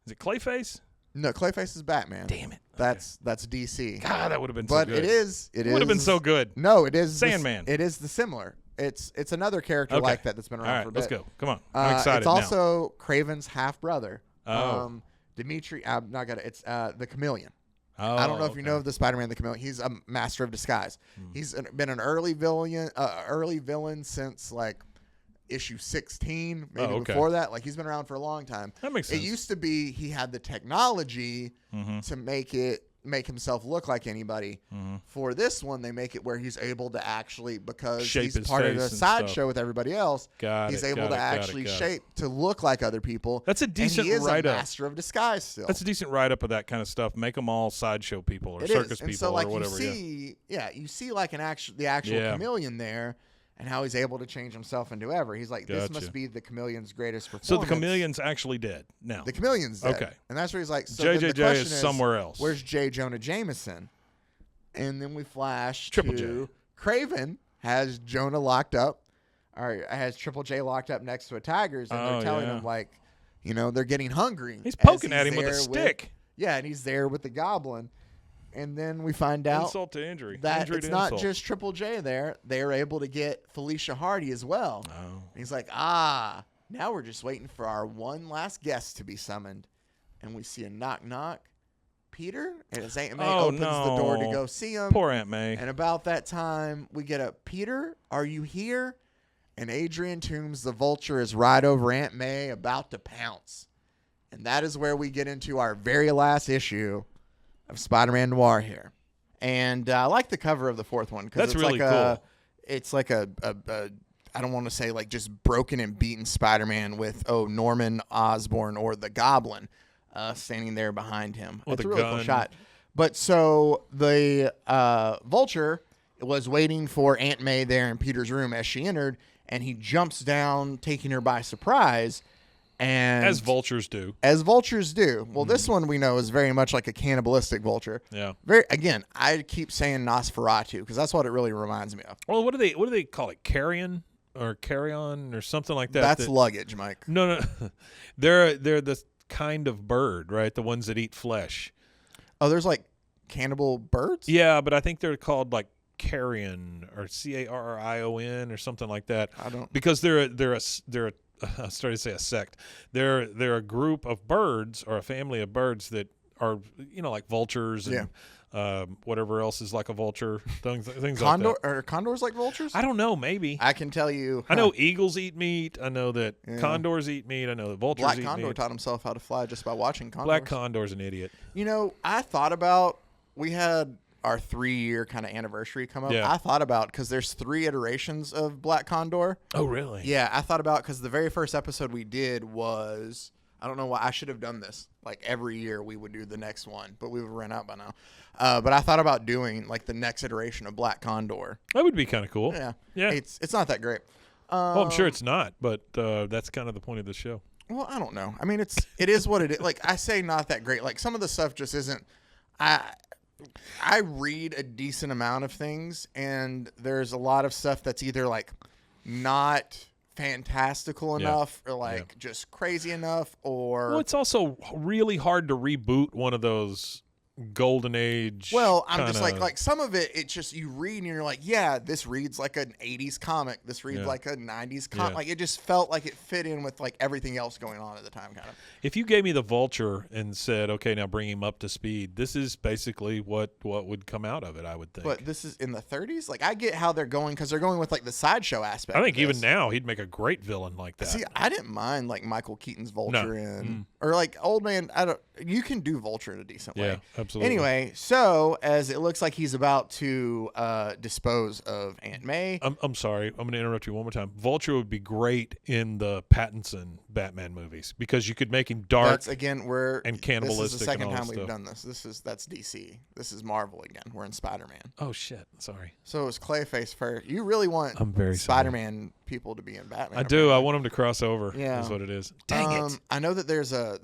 Is it Clayface? No, Clayface is Batman. Damn it. That's DC. God, that would have been so good. But it would have been so good. No, it is Sandman. It is the similar. It's another character like that's been around for a bit. Let's go. Come on. I'm excited It's also Kraven's half brother. Oh. Dimitri, I'm not gonna. It's the Chameleon. Oh, I don't know if you know of the Spider-Man the Chameleon. He's a master of disguise. He's been an early villain since like issue 16, maybe before that. Like, he's been around for a long time. That makes sense. It used to be he had the technology to make himself look like anybody. For this one, they make it where he's able to actually, because shape he's part of the sideshow with everybody else, he's able to actually shape to look like other people. That's a decent write-up. write-up. He is a master of disguise still. That's a decent write-up of that kind of stuff. Make them all sideshow people or circus people so, like, or whatever. You see like the actual Chameleon there, and how he's able to change himself into whoever. He's like, this must be the Chameleon's greatest performance. So the Chameleon's actually dead now. The Chameleon's dead. Okay. And that's where he's like, so JJJ is somewhere else. Where's J. Jonah Jameson? And then we flash Triple to J. Kraven has Jonah locked up, or has Triple J locked up next to a Tigers, and they're telling him, like, they're getting hungry. He's poking at him with a stick. And he's there with the Goblin. And then we find out insult to injury. that Injury it's to not insult. just Triple J there. They are able to get Felicia Hardy as well. Oh. And he's like, now we're just waiting for our one last guest to be summoned. And we see a knock. Peter, and as Aunt May opens the door to go see him. Poor Aunt May. And about that time, we get a, Peter, are you here? And Adrian Toombs, the Vulture, is right over Aunt May, about to pounce. And that is where we get into our very last issue of Spider-Man Noir here. And I like the cover of the fourth one. That's it's really like cool. It's like a I don't want to say like just broken and beaten Spider-Man with, Norman Osborn or the Goblin standing there behind him. With It's a a really gun. cool shot. But so the Vulture was waiting for Aunt May there in Peter's room as she entered, and he jumps down, taking her by surprise. And As vultures do. As vultures do. Well, this one we know is very much like a cannibalistic vulture. Yeah. Again, I keep saying Nosferatu because that's what it really reminds me of. Well, what do they call it? Carrion or carry-on or something like that? That's luggage, Mike. No. They're the kind of bird, right? The ones that eat flesh. Oh, there's like cannibal birds? Yeah, but I think they're called like carrion or Carrion or something like that. I don't. Because they're a I started to say a sect. They're a group of birds or a family of birds that are like vultures and whatever else is like a vulture, things Condor like that. or condors like vultures? I don't know. Maybe I can tell you. I know eagles eat meat. I know that condors eat meat. I know that vultures Black eat Condor meat. taught himself how to fly just by watching condors. Black Condor's an idiot. I thought about we had our 3-year kind of anniversary come up. Yeah. I thought about because there's 3 iterations of Black Condor. Oh, really? Yeah, I thought about because the very first episode we did was I don't know why I should have done this. Like every year we would do the next one, but we would run out by now. But I thought about doing like the next iteration of Black Condor. That would be kind of cool. Yeah, Yeah. It's not that great. Well, I'm sure it's not, but that's kind of the point of the show. Well, I don't know. I mean, it is what it is. Like I say, not that great. Like some of the stuff just isn't. I read a decent amount of things, and there's a lot of stuff that's either like not fantastical enough or like just crazy enough, or Well, it's also really hard to reboot one of those golden age. well, I'm kinda, just like some of it. It's just you read and you're like, yeah, this reads like an '80s comic. This reads like a '90s comic. Yeah. Like it just felt like it fit in with like everything else going on at the time, kind of. If you gave me the Vulture and said, "Okay, now bring him up to speed," this is basically what would come out of it. I would think. But this is in the 30s. Like I get how they're going because they're going with like the sideshow aspect. I think of even this. now he'd make a great villain like that. See, I didn't mind like Michael Keaton's Vulture No. or like Old Man. You can do Vulture in a decent way. Yeah, absolutely. Anyway, so as it looks like he's about to dispose of Aunt May. I'm sorry. I'm going to interrupt you one more time. Vulture would be great in the Pattinson Batman movies because you could make him dark. That's again and cannibalistic. This is the second and all time that we've stuff. done this. That's DC. This is Marvel again. We're in Spider-Man. Oh shit! Sorry. So it was Clayface first. You really want I'm very sorry. Spider-Man people to be in Batman? I do. I want him to cross over. Yeah. Is what it is. Dang it! I know that there's a.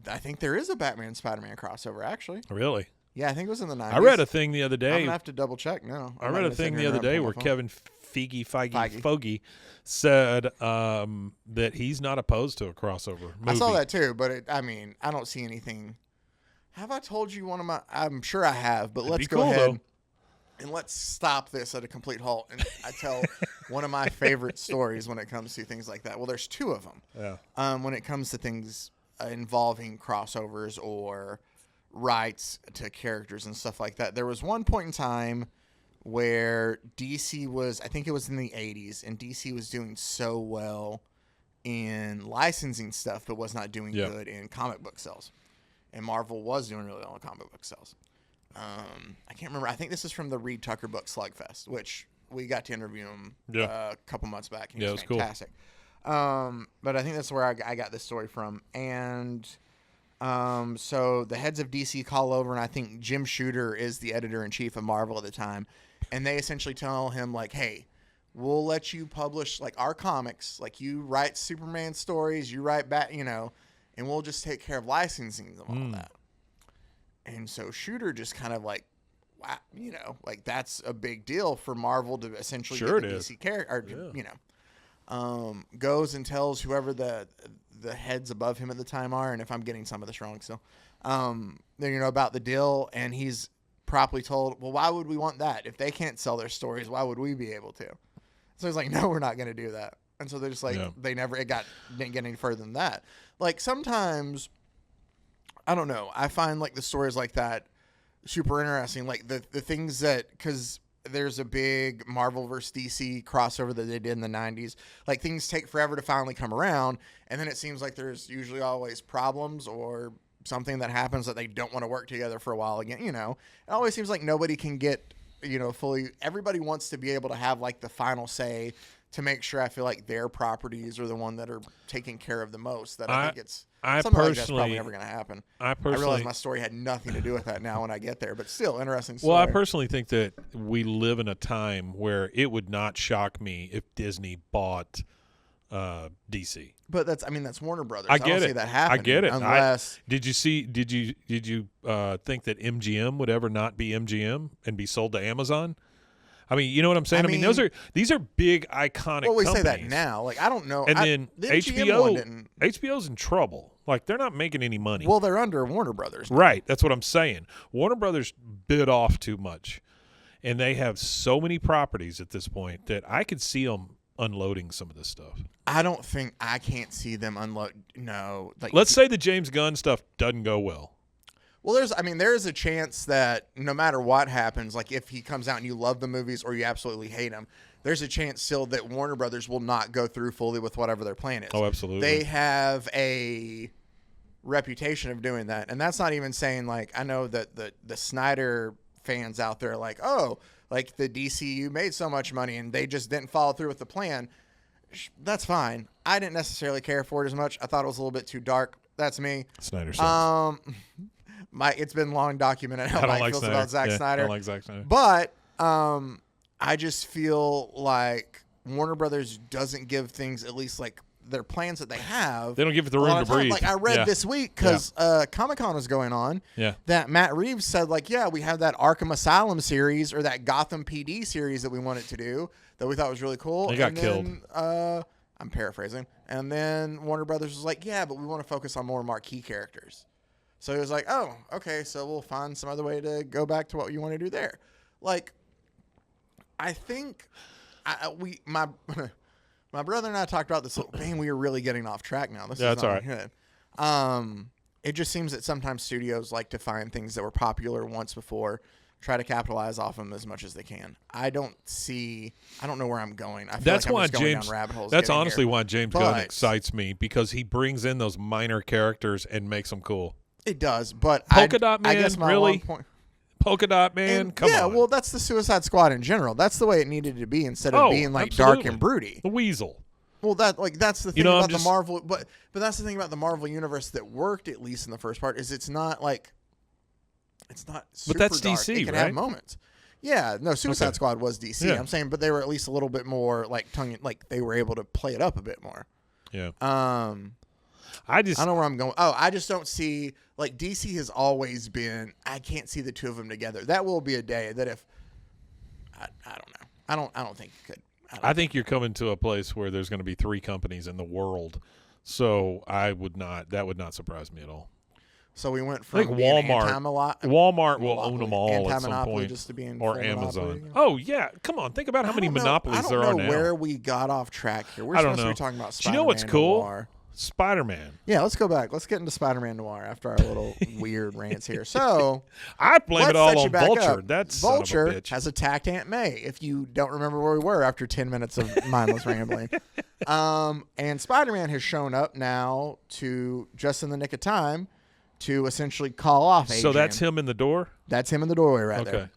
I think there is a Batman Spider-Man crossover actually. Really? Yeah, I think it was in the 90s. I read a thing the other I'm day. gonna have to double check now. I read a thing the other day where Kevin Feige said that he's not opposed to a crossover movie. I saw that too, but I don't see anything. Have I told you one of my? I'm sure I have, but let's go ahead and let's stop this at a complete halt. And I tell one of my favorite stories when it comes to things like that. Well, there's 2 of them. Yeah. When it comes to things involving crossovers or rights to characters and stuff like that. There was one point in time where DC was, I think it was in the 80s, and DC was doing so well in licensing stuff, but was not doing good in comic book sales. And Marvel was doing really well in comic book sales. I can't remember. I think this is from the Reed Tucker book Slugfest, which we got to interview him a couple months back. And he was fantastic. Cool. But I think that's where I got this story from. And so the heads of DC call over, and I think Jim Shooter is the editor-in-chief of Marvel at the time. And they essentially tell him, like, hey, we'll let you publish, like, our comics. Like, you write Superman stories, you write and we'll just take care of licensing of all that. And so Shooter just kind of like, wow, like that's a big deal for Marvel to essentially get the DC character, goes and tells whoever the heads above him at the time are, and if I'm getting some of this wrong still, about the deal, and he's properly told, well, why would we want that? If they can't sell their stories, why would we be able to? So he's like, no, we're not going to do that. And so they're just like, it didn't get any further than that. Like sometimes, I don't know, I find like the stories like that super interesting. Like the things that, because there's a big Marvel versus DC crossover that they did in the 90s. Like things take forever to finally come around. And then it seems like there's usually always problems or something that happens that they don't want to work together for a while again. It always seems like nobody can get, fully, everybody wants to be able to have like the final say to make sure I feel like their properties are the one that are taken care of the most. That I think it's something like that's probably never going to happen. I realize my story had nothing to do with that now when I get there, but still interesting story. Well, I personally think that we live in a time where it would not shock me if Disney bought DC. But that's Warner Brothers. I don't see that happening. I get it. Unless did you think that MGM would ever not be MGM and be sold to Amazon? I mean, you know what I'm saying? I mean these are big iconic well, we companies. say that now. Like I don't know. And then HBO's in trouble. Like they're not making any money. Well, they're under Warner Brothers now. Right. That's what I'm saying. Warner Brothers bit off too much. And they have so many properties at this point that I could see them unloading some of this stuff. I can't see them unload. No. Like, let's say the James Gunn stuff doesn't go well. Well, there is a chance that no matter what happens, like if he comes out and you love the movies or you absolutely hate him, there's a chance still that Warner Brothers will not go through fully with whatever their plan is. Oh, absolutely. They have a reputation of doing that. And that's not even saying, like, I know that the Snyder fans out there are like, oh, like the DCU made so much money and they just didn't follow through with the plan. That's fine. I didn't necessarily care for it as much. I thought it was a little bit too dark. That's me. Snyder sucks. It's been long documented how Mike feels about Zack Snyder. I don't like Zack Snyder. But I just feel like Warner Brothers doesn't give things, at least like their plans that they have. They don't give it the room to breathe. Like I read this week because Comic-Con was going on. Yeah. That Matt Reeves said like, yeah, we have that Arkham Asylum series or that Gotham PD series that we wanted to do that we thought was really cool. They got killed. I'm paraphrasing. And then Warner Brothers was like, yeah, but we want to focus on more marquee characters. So he was like, oh, okay, so we'll find some other way to go back to what you want to do there. Like, I think my brother and I talked about this. Man, we are really getting off track now. That's all right. Good. It just seems that sometimes studios like to find things that were popular once before, try to capitalize off them as much as they can. I don't know where I'm going. I feel that's like I'm why just going down rabbit holes. That's honestly why James Gunn excites me, because he brings in those minor characters and makes them cool. It does, but Polka Dot Man, I guess my really? point. Polka Dot Man, come on. Yeah, well, that's the Suicide Squad in general. That's the way it needed to be instead of being like dark and broody. The Weasel. Well, that's the thing about the Marvel, but that's the thing about the Marvel universe that worked at least in the first part is it's not super but that's dark. DC, it can right? have moments. Yeah, no, Suicide Squad was DC. Yeah. I'm saying, but they were at least a little bit more like they were able to play it up a bit more. Yeah. I don't know where I'm going. Oh, I just don't see, like, DC has always been, I can't see the two of them together. That will be a day that if, I don't know. I don't think it could. I think you're coming to a place where there's going to be 3 companies in the world. So that would not surprise me at all. So we went from Walmart will own them all at some point, just to be in or Amazon. Oh yeah, come on, think about how many monopolies there are now. I don't know where we got off track here. We're supposed to be talking about Spider-Man. Do you know what's cool? Noir. Spider-Man. Yeah, let's go back. Let's get into Spider-Man Noir after our little weird rants here. So I blame it all on Vulture. That's Vulture has attacked Aunt May. If you don't remember where we were after 10 minutes of mindless rambling, and Spider-Man has shown up now to just in the nick of time to essentially call off Adrian. So that's him in the door? That's him in the doorway right there. Okay.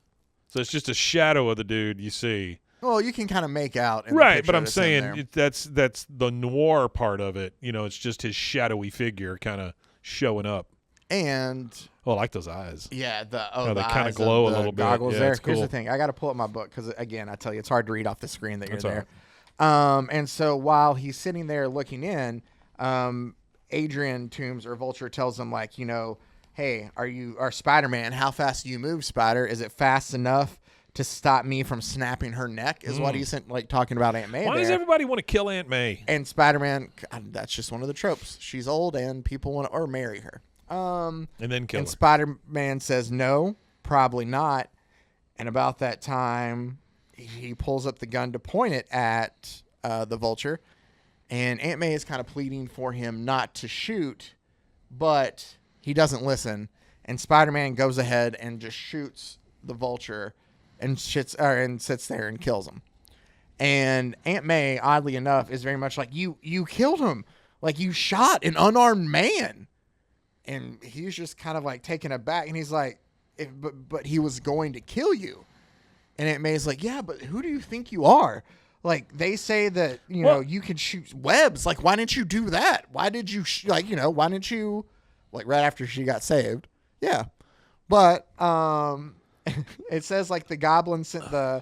So it's just a shadow of the dude you see. Well, you can kind of make out in right, but I'm saying that's the noir part of it. You know, it's just his shadowy figure kind of showing up. And I like those eyes. Yeah, they kind of glow a little bit. Goggles there. Cool. Here's the thing. I got to pull up my book because, again, I tell you, it's hard to read off the screen that you're there. Right. And so while he's sitting there looking in, Adrian Toomes or Vulture tells him, like, you know, hey, are Spider-Man, how fast do you move, Spider? Is it fast enough to stop me from snapping her neck is what he's like talking about Aunt May. Why does everybody want to kill Aunt May? And Spider-Man, that's just one of the tropes. She's old and people want to or marry her. And then kill And her. Spider-Man says, no, probably not. And about that time, he pulls up the gun to point it at the Vulture. And Aunt May is kind of pleading for him not to shoot, but he doesn't listen. And Spider-Man goes ahead and just shoots the Vulture and sits there and kills him. And Aunt May, oddly enough, is very much like, you killed him. Like, you shot an unarmed man. And he's just kind of like taken aback. And he's like, but he was going to kill you. And Aunt May's like, yeah, but who do you think you are? Like, they say that, you know, you can shoot webs. Like, why didn't you do that? Why did you, why didn't you, like, right after she got saved? Yeah. But it says, like, the goblin sent the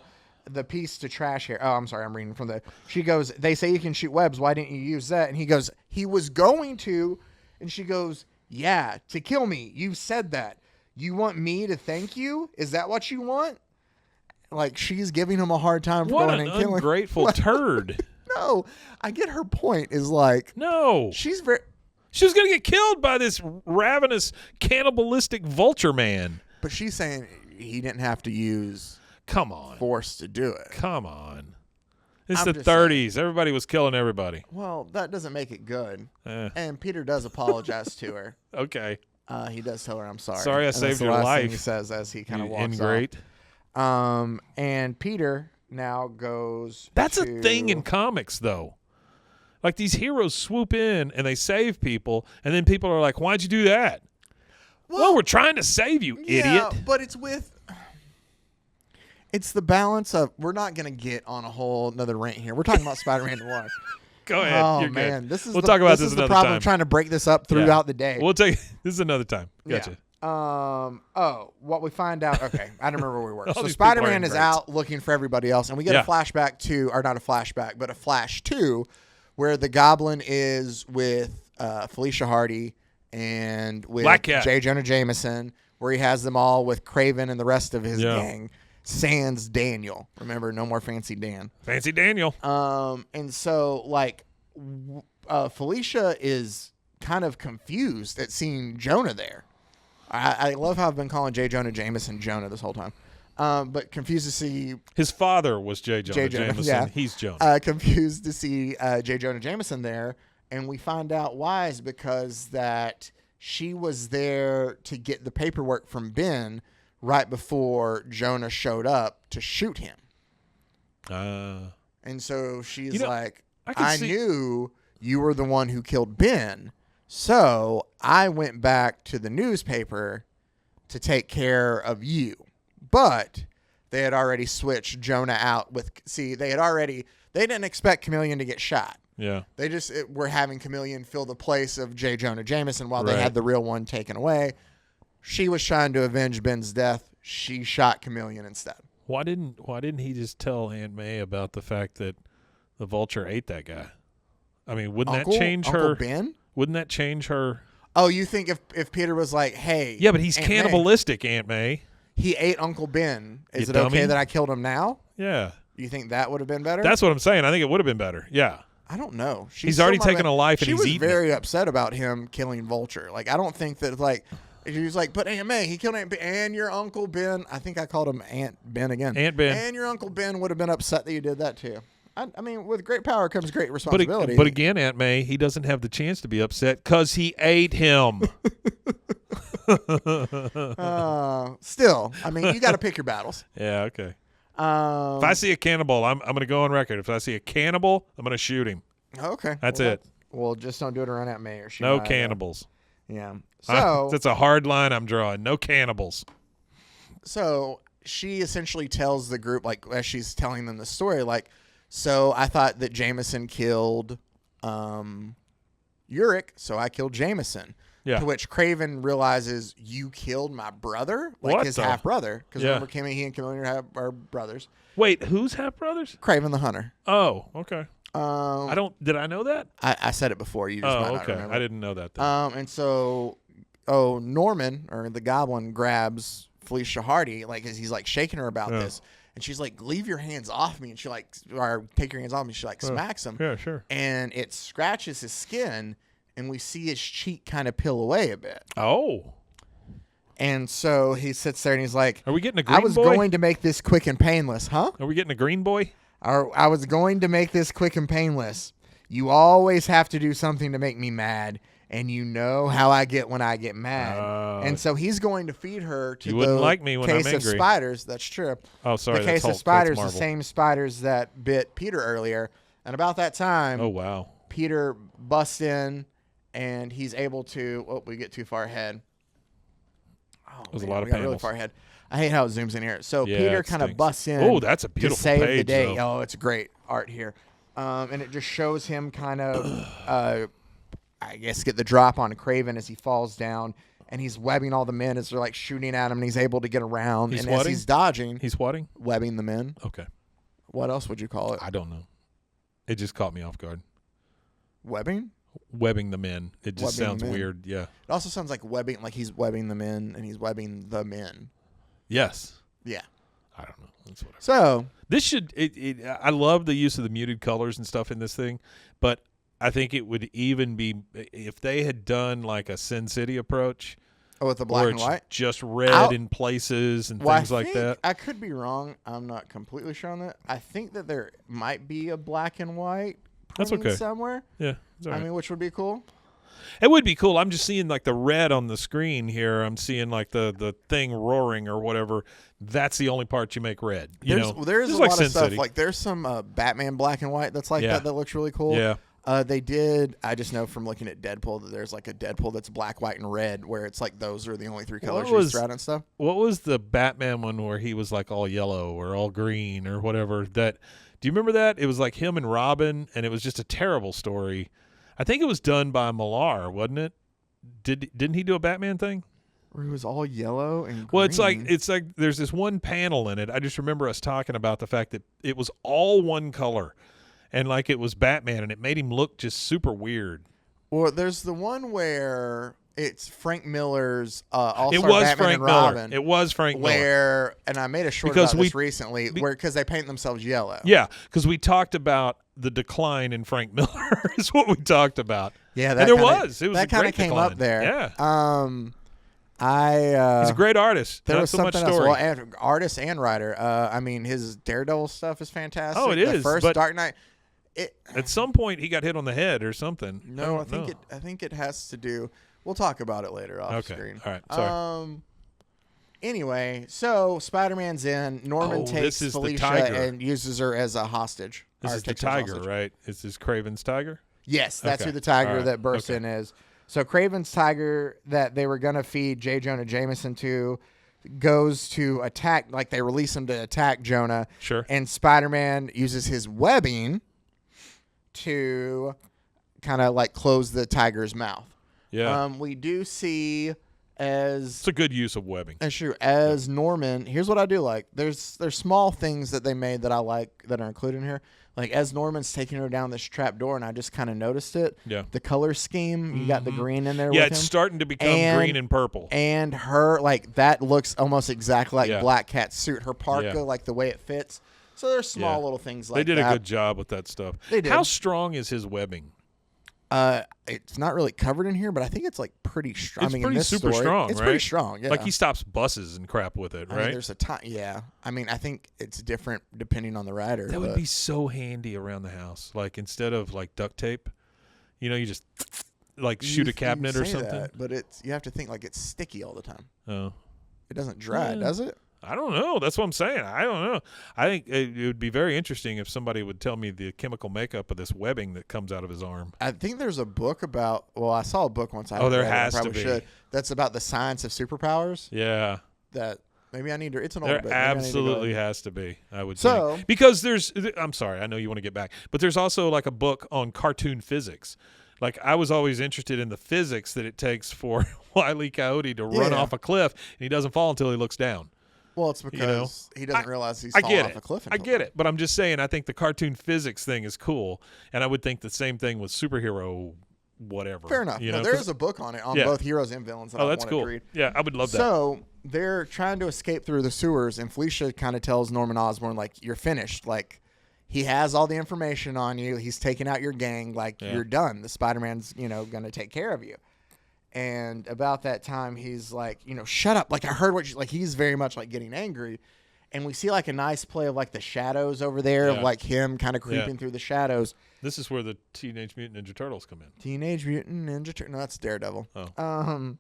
piece to trash here. Oh, I'm sorry. I'm reading from the, she goes, they say you can shoot webs. Why didn't you use that? And he goes, he was going to. And she goes, yeah, to kill me. You said that. You want me to thank you? Is that what you want? Like, she's giving him a hard time for going and killing. What an ungrateful turd. No, I get her point is like. No. She was going to get killed by this ravenous, cannibalistic vulture man. But she's saying he didn't have to use force to do it. Come on. It's the 30s. Everybody was killing everybody. Well, that doesn't make it good. And Peter does apologize to her. Okay. He does tell her, I'm sorry. Sorry I saved your life. Thing he says as he kind of walks ingrate. off. And Peter now goes That's a thing in comics, though. Like, these heroes swoop in and they save people, and then people are like, why'd you do that? Well, we're trying to save you, idiot. But it's the balance of, we're not going to get on a whole another rant here. We're talking about Spider-Man Noir. Go ahead. Oh, You're man. good. This is we'll talk about this is the another problem time. Trying to break this up throughout the day. This is another time. Gotcha. Yeah. What we find out. Okay. I don't remember where we were. So these Spider-Man people is are out looking for everybody else. And we get a flashback to, or not a flashback, but a flash to where the Goblin is with Felicia Hardy and with J. Jonah Jameson, where he has them all with Craven and the rest of his gang. Sans Daniel. Remember, no more Fancy Dan. Fancy Daniel. And so, like, Felicia is kind of confused at seeing Jonah there. I love how I've been calling J. Jonah Jameson Jonah this whole time. But confused to see... His father was J. Jonah Jameson. Yeah. He's Jonah. Confused to see J. Jonah Jameson there. And we find out why is because that she was there to get the paperwork from Ben right before Jonah showed up to shoot him. And so she's like, I knew you were the one who killed Ben. So I went back to the newspaper to take care of you. But they had already switched Jonah out with, they didn't expect Chameleon to get shot. Yeah. They just were having Chameleon fill the place of J. Jonah Jameson while they had the real one taken away. She was trying to avenge Ben's death. She shot Chameleon instead. Why didn't he just tell Aunt May about the fact that the Vulture ate that guy? I mean, wouldn't that change Uncle her? Ben? Wouldn't that change her? Oh, you think if Peter was like, hey. Yeah, but he's Aunt cannibalistic, Aunt May. He ate Uncle Ben. Is it dummy. okay that I killed him now? Yeah. You think that would have been better? That's what I'm saying. I think it would have been better. Yeah. I don't know. He's already taken a life and he's eaten She was very upset about him killing Vulture. Like, I don't think that, like, he was like, but Aunt May, he killed Aunt Ben and your Uncle Ben. I think I called him Aunt Ben again. Aunt Ben. And your Uncle Ben would have been upset that you did that too. I mean, with great power comes great responsibility. But again, Aunt May, he doesn't have the chance to be upset because he ate him. Still, I mean, you got to pick your battles. Yeah, okay. If I see a cannibal, I'm going to go on record. If I see a cannibal, I'm going to shoot him. Okay. That's it. Well, just don't do it around Aunt May. Or no cannibals. Yeah. So that's a hard line I'm drawing. No cannibals. So she essentially tells the group, like, as she's telling them the story, like, so I thought that Jameson killed Uric, so I killed Jameson. Yeah. To which Craven realizes, you killed my brother? Like what his half-brother. Because remember, he and Chameleon are brothers. Wait, who's half-brothers? Craven the Hunter. Oh, okay. Did I know that? I said it before. You just might not remember. I didn't know that then. And so, Norman, or the Goblin, grabs Felicia Hardy, like, as he's, like, shaking her about this. And she's like, leave your hands off me. And she, like, or take your hands off me. She, like, smacks him. Yeah, sure. And it scratches his skin. and we see his cheek kind of peel away a bit. Oh. And so he sits there and he's like, "Are we getting a green boy? I was going to make this quick and painless, huh? Are we getting a green boy? I was going to make this quick and painless. You always have to do something to make me mad, and you know how I get when I get mad." And so he's going to feed her to You wouldn't like me when I'm case of angry. spiders. That's true. Oh, sorry. The that's case Hulk. of spiders, That's the Marvel. same spiders that bit Peter earlier. And about that time, Oh, wow. Peter busts in, and he's able to. Oh, we get too far ahead. Oh, There's a man, lot of we got really panels. far ahead. I hate how it zooms in here. So Yeah, Peter it kind of stinks. busts in. Oh, that's a beautiful to save the page, day. though. Oh, it's great art here, and it just shows him kind of, I guess, get the drop on Craven as he falls down, and he's webbing all the men as they're like shooting at him, and he's able to get around. He's and as whatting? he's dodging, He's swatting? webbing the men. Okay. What else would you call it? I don't know. It just caught me off guard. Webbing? Webbing the men. It just Webbing sounds the men. weird. Yeah. It also sounds like webbing, like he's webbing the men, and he's webbing the men. Yes. Yeah. I don't know. That's whatever. So This should. I love the use of the muted colors and stuff in this thing, but I think it would even be if they had done like a Sin City approach, with the black where and it's white. just red I'll- in places and Well, things like that. I could be wrong. I'm not completely sure on that. I think that there might be a black and white. That's printing okay. Somewhere. Yeah, it's all I right. mean, which would be cool. It would be cool. I'm just seeing like the red on the screen here. I'm seeing like the thing roaring or whatever. That's the only part you make red. There's Just a like lot Sin of stuff. City. Like there's some Batman black and white that's like Yeah. that looks really cool. Yeah. They did. I just know from looking at Deadpool that there's like a Deadpool that's black, white, and red, where it's like those are the only three colors What was- used throughout and stuff. What was the Batman one where he was like all yellow or all green or whatever? That do you remember that? It was like him and Robin, and it was just a terrible story. I think it was done by Millar, wasn't it? Didn't he do a Batman thing? Where it was all yellow and green. Well, it's like there's this one panel in it. I just remember us talking about the fact that it was all one color, and like it was Batman, and it made him look just super weird. Well, there's the one where it's Frank Miller's All-Star It was Batman Frank and Miller. Robin. It was Frank Miller. Where, and I made a short Because about this we- recently, because they paint themselves yellow. Yeah, because we talked about the decline in Frank Miller is what we talked about. Yeah, and there was. It was that a kind great of came decline. up there. Yeah. He's He's a great artist. There Not was so much something else. story. Well, and artist and writer. I mean, his Daredevil stuff is fantastic. Oh, it The is, first but- Dark Knight. At some point, he got hit on the head or something. No, I don't know. think it has to do. We'll talk about it later off Okay. screen. All right. Sorry. Anyway, so Spider-Man's in. Norman Oh, takes this is the Felicia tiger. and uses her as a hostage. This Or is the takes her as a tiger, hostage. right? Is this Craven's tiger? Yes, that's Okay. who the tiger All right. that burst Okay. in is. So Craven's tiger that they were going to feed J. Jonah Jameson to goes to attack, like they release him to attack Jonah. Sure. And Spider-Man uses his webbing to kind of like close the tiger's mouth. Yeah. We do see as It's a good use of webbing. That's true. As Norman, here's what I do like. There's small things that they made that I like that are included in here. Like as Norman's taking her down this trap door, and I just kind of noticed it. Yeah. The color scheme, you got the green in there. Yeah, with it's him. starting to become And- green and purple. And her, like that looks almost exactly like Yeah. Black Cat's suit. Her parka, Yeah. like the way it fits. So there's small Yeah. little things like They did that. a good job with that stuff. They did. How strong is his webbing? It's not really covered in here, but I think it's like pretty strong. It's I mean, pretty in this super story, strong, It's right? pretty strong. Yeah. Like he stops buses and crap with it, I right? mean, there's a time. Yeah. I mean, I think it's different depending on the rider. That would but- be so handy around the house. Like instead of like duct tape, you just like shoot a You cabinet or say something. that, but you have to think like it's sticky all the time. Oh, It doesn't dry, Yeah. does it? I don't know. That's what I'm saying. I don't know. I think it would be very interesting if somebody would tell me the chemical makeup of this webbing that comes out of his arm. I think there's a book about. Well, I saw a book once. I Oh, there haven't read it. I has to probably be. should. That's about the science of superpowers. Yeah. That maybe I need to. It's an old There book. Maybe I need to go- absolutely has to be, I would So- think. Because I'm sorry, I know you want to get back, but there's also like a book on cartoon physics. Like I was always interested in the physics that it takes for Wile E. Coyote to run Yeah. off a cliff, and he doesn't fall until he looks down. Well, it's because he doesn't realize he's I falling get off it. a cliff. I get it, but I'm just saying I think the cartoon physics thing is cool, and I would think the same thing with superhero whatever. Fair enough. You No, know, there 'cause- is a book on it on Yeah. both heroes and villains. That Oh, I that's wanted cool. To read. Yeah, I would love that. So they're trying to escape through the sewers, and Felicia kind of tells Norman Osborn, like, "You're finished. Like, he has all the information on you. He's taking out your gang. Like, you're done. The Spider-Man's, going to take care of you. And about that time, he's like, shut up. Like, I heard what you, like, he's very much like getting angry. And we see like a nice play of like the shadows over there of like him kind of creeping through the shadows. This is where the Teenage Mutant Ninja Turtles come in. Teenage Mutant Ninja Turtles. No, that's Daredevil. Oh.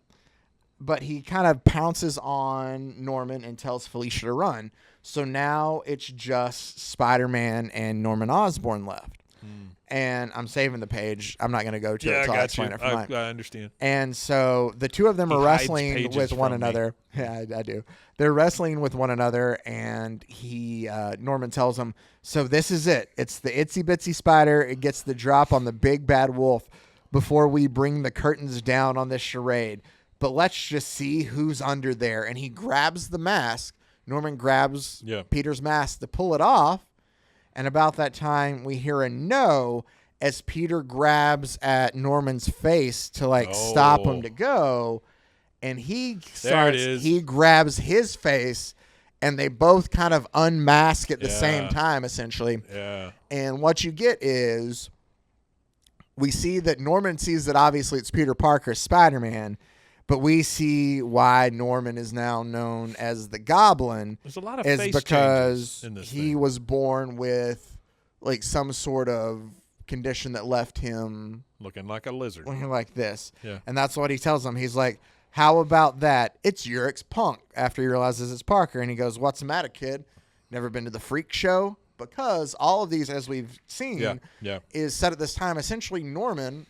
But he kind of pounces on Norman and tells Felicia to run. So now it's just Spider-Man and Norman Osborn left. And I'm saving the page. I'm not going to go to it until I explain it. I understand. And so the two of them are wrestling with one another. Yeah, I do. They're wrestling with one another, and Norman tells him, so this is it. It's the itsy bitsy spider. It gets the drop on the big bad wolf before we bring the curtains down on this charade. But let's just see who's under there. And he grabs the mask. Norman grabs Peter's mask to pull it off. And about that time, we hear a no as Peter grabs at Norman's face to stop him to go. And he grabs his face, and they both kind of unmask at the same time, essentially. Yeah. And what you get is we see that Norman sees that obviously it's Peter Parker, Spider-Man, but we see why Norman is now known as the Goblin. There's a lot of is face because in this he thing. was born with like some sort of condition that left him looking like a lizard. Like this. Yeah. And that's what he tells him. He's like, how about that? It's Urich's punk, after he realizes it's Parker. And he goes, what's the matter, kid? Never been to the freak show? Because all of these, as we've seen, is set at this time. Essentially, Norman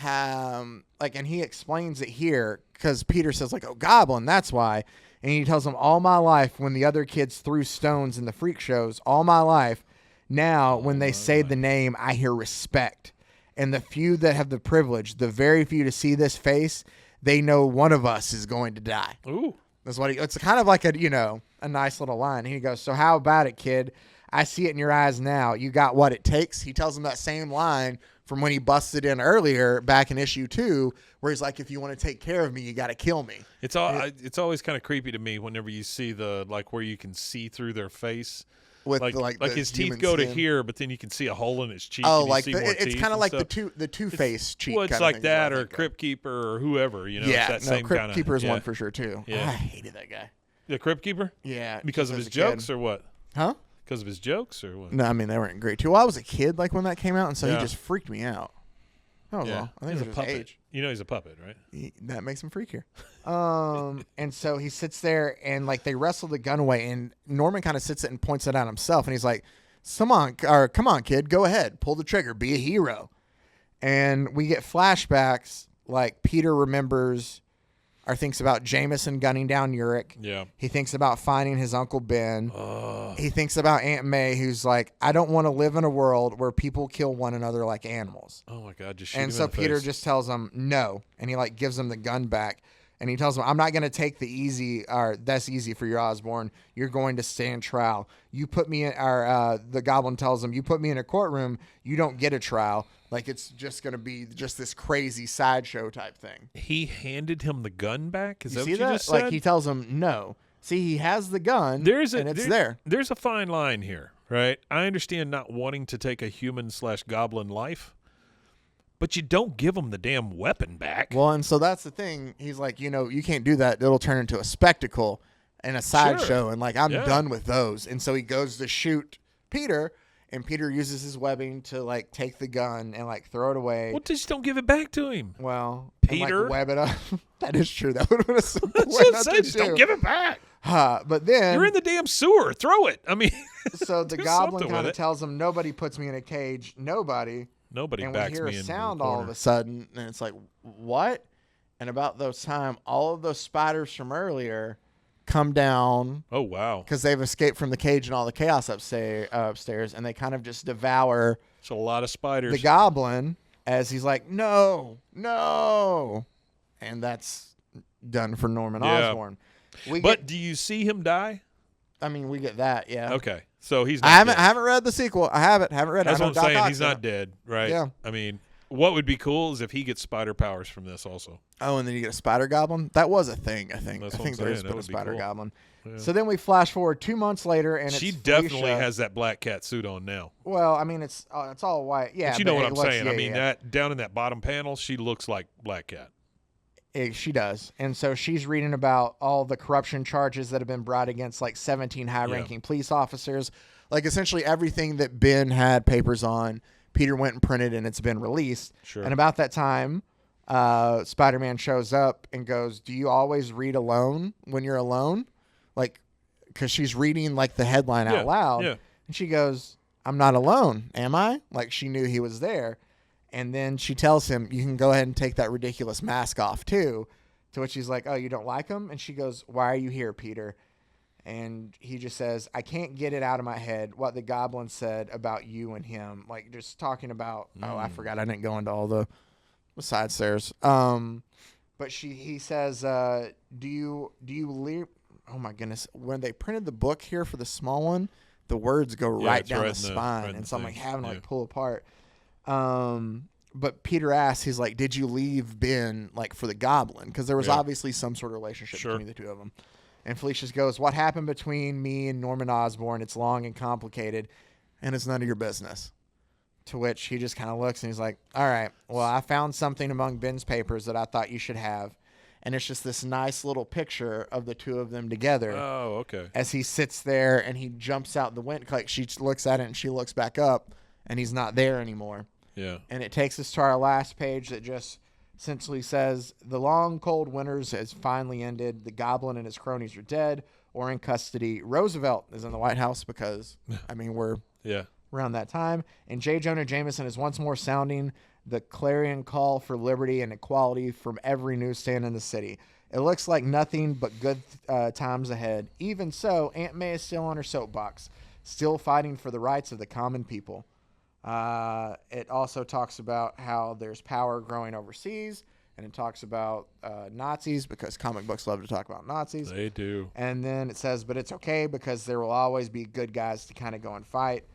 and he explains it here because Peter says oh, Goblin, that's why. And he tells him, all my life when the other kids threw stones in the freak shows, all my life, now when they say the name, I hear respect. And the few that have the privilege, the very few to see this face, they know one of us is going to die. Ooh. That's what it's kind of like a nice little line. And he goes, so how about it, kid? I see it in your eyes now. You got what it takes. He tells him that same line from when he busted in earlier back in issue 2, where he's like, if you want to take care of me, you got to kill me. It's always kind of creepy to me whenever you see the where you can see through their face. With his teeth go to here, but then you can see a hole in his cheek. Oh, and it's kind of like the Two-Face cheek. Well, it's like that, or Crypt Keeper, or whoever. Crypt Keeper is one for sure too. Yeah. I hated that guy. The Crypt Keeper. Yeah, because of his jokes or what? Huh? Because of his jokes or what? No, I mean they weren't great too. Well, I was a kid when that came out, and so he just freaked me out. Oh well, I think he's it was a puppet. age. He's a puppet, right? That makes him freakier. And so he sits there and they wrestle the gun away, and Norman kind of sits it and points it out himself, and he's like, come on, kid, go ahead, pull the trigger, be a hero. And we get flashbacks Peter remembers or thinks about Jameson gunning down Urich. Yeah. He thinks about finding his Uncle Ben. He thinks about Aunt May, who's like, I don't want to live in a world where people kill one another like animals. Oh, my God. Just shoot him and so in the Peter face. just tells him no. And he gives him the gun back. And he tells him, I'm not going to take that's easy for you, Osborn. You're going to stand trial. You put me in, the Goblin tells him, you put me in a courtroom, you don't get a trial. It's just going to be just this crazy sideshow type thing. He handed him the gun back? Is that what you that? just said? He tells him no. See, he has the gun, and it's there. There's a fine line here, right? I understand not wanting to take a human/goblin life, but you don't give him the damn weapon back. Well, and so that's the thing. He's like, you can't do that. It'll turn into a spectacle and a sideshow, and I'm done with those. And so he goes to shoot Peter, and Peter uses his webbing to take the gun and throw it away. Well, just don't give it back to him. Well, Peter, and, web it up. That is true. That would have been a simple way not to just don't give it back. But then you're in the damn sewer. Throw it. I mean, so the Goblin kind of tells him, nobody puts me in a cage. Nobody backs we hear me in a sound the corner. all of a sudden, and it's like, what? And about those time, all of those spiders from earlier come down. Oh, wow. Because they've escaped from the cage and all the chaos upstairs, and they kind of just devour It's a lot of spiders. the Goblin as he's like, no. And that's done for Norman Osborn. Do you see him die? I mean, we get that, yeah. Okay. So he's not I dead. haven't read the sequel. I haven't read it. That's I know what I'm saying. Doc He's Ock's in not it. dead, right? Yeah. I mean, what would be cool is if he gets spider powers from this also. Oh, and then you get a spider goblin. That was a thing, I think. That's I what think I'm there's saying. been That a would be spider cool. goblin. Yeah. So then we flash forward 2 months later, and she it's definitely Felicia. has that black cat suit on now. Well, I mean, it's all white. Yeah, But you know what I'm looks, saying. yeah, I mean, yeah. that down in that bottom panel, she looks like Black Cat. She does. And so she's reading about all the corruption charges that have been brought against like 17 high-ranking police officers. Like essentially everything that Ben had papers on, Peter went and printed, and it's been released. Sure. And about that time, Spider-Man shows up and goes, "Do you always read alone when you're alone?" Like, because she's reading like the headline out loud. Yeah. And she goes, "I'm not alone, am I?" Like she knew he was there. And then she tells him, "You can go ahead and take that ridiculous mask off too." To which he's like, "Oh, you don't like him?" And she goes, "Why are you here, Peter?" And he just says, "I can't get it out of my head what the goblin said about you and him." Like just talking about, oh, I forgot I didn't go into all the side stairs. But he says, do you leave? Oh my goodness. When they printed the book here for the small one, the words go right down the spine. And so I'm like having to like pull apart. But Peter asks, he's like, "Did you leave Ben like for the goblin?" Because there was obviously some sort of relationship between the two of them. And Felicia goes, "What happened between me and Norman Osborn? It's long and complicated, and it's none of your business." To which he just kind of looks and he's like, "All right, well, I found something among Ben's papers that I thought you should have." And it's just this nice little picture of the two of them together. Oh, okay. As he sits there and he jumps out the window. Like she looks at it and she looks back up and he's not there anymore. Yeah. And it takes us to our last page that just essentially says, "The long, cold winters has finally ended. The goblin and his cronies are dead or in custody. Roosevelt is in the White House because, I mean, we're around that time. And J. Jonah Jameson is once more sounding the clarion call for liberty and equality from every newsstand in the city. It looks like nothing but good times ahead. Even so, Aunt May is still on her soapbox, still fighting for the rights of the common people." It also talks about how there's power growing overseas, and it talks about Nazis because comic books love to talk about Nazis. They do. And then it says, "But it's okay because there will always be good guys to kind of go and fight."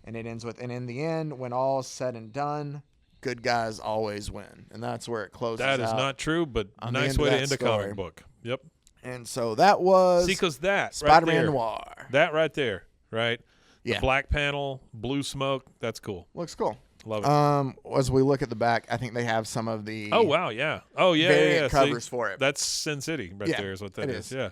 And it ends with, "And in the end, when all's said and done, good guys always win." And that's where it closes out. That is not true, but nice way to end a comic book. Yep. And so that was because that Spider-Man right Noir. That right there, right? Yeah. The black panel, blue smoke. That's cool. Looks cool. Love it. As we look at the back, I think they have some of the wow, yeah. Oh yeah, variant covers for it. That's Sin City right there is what that is. Yeah.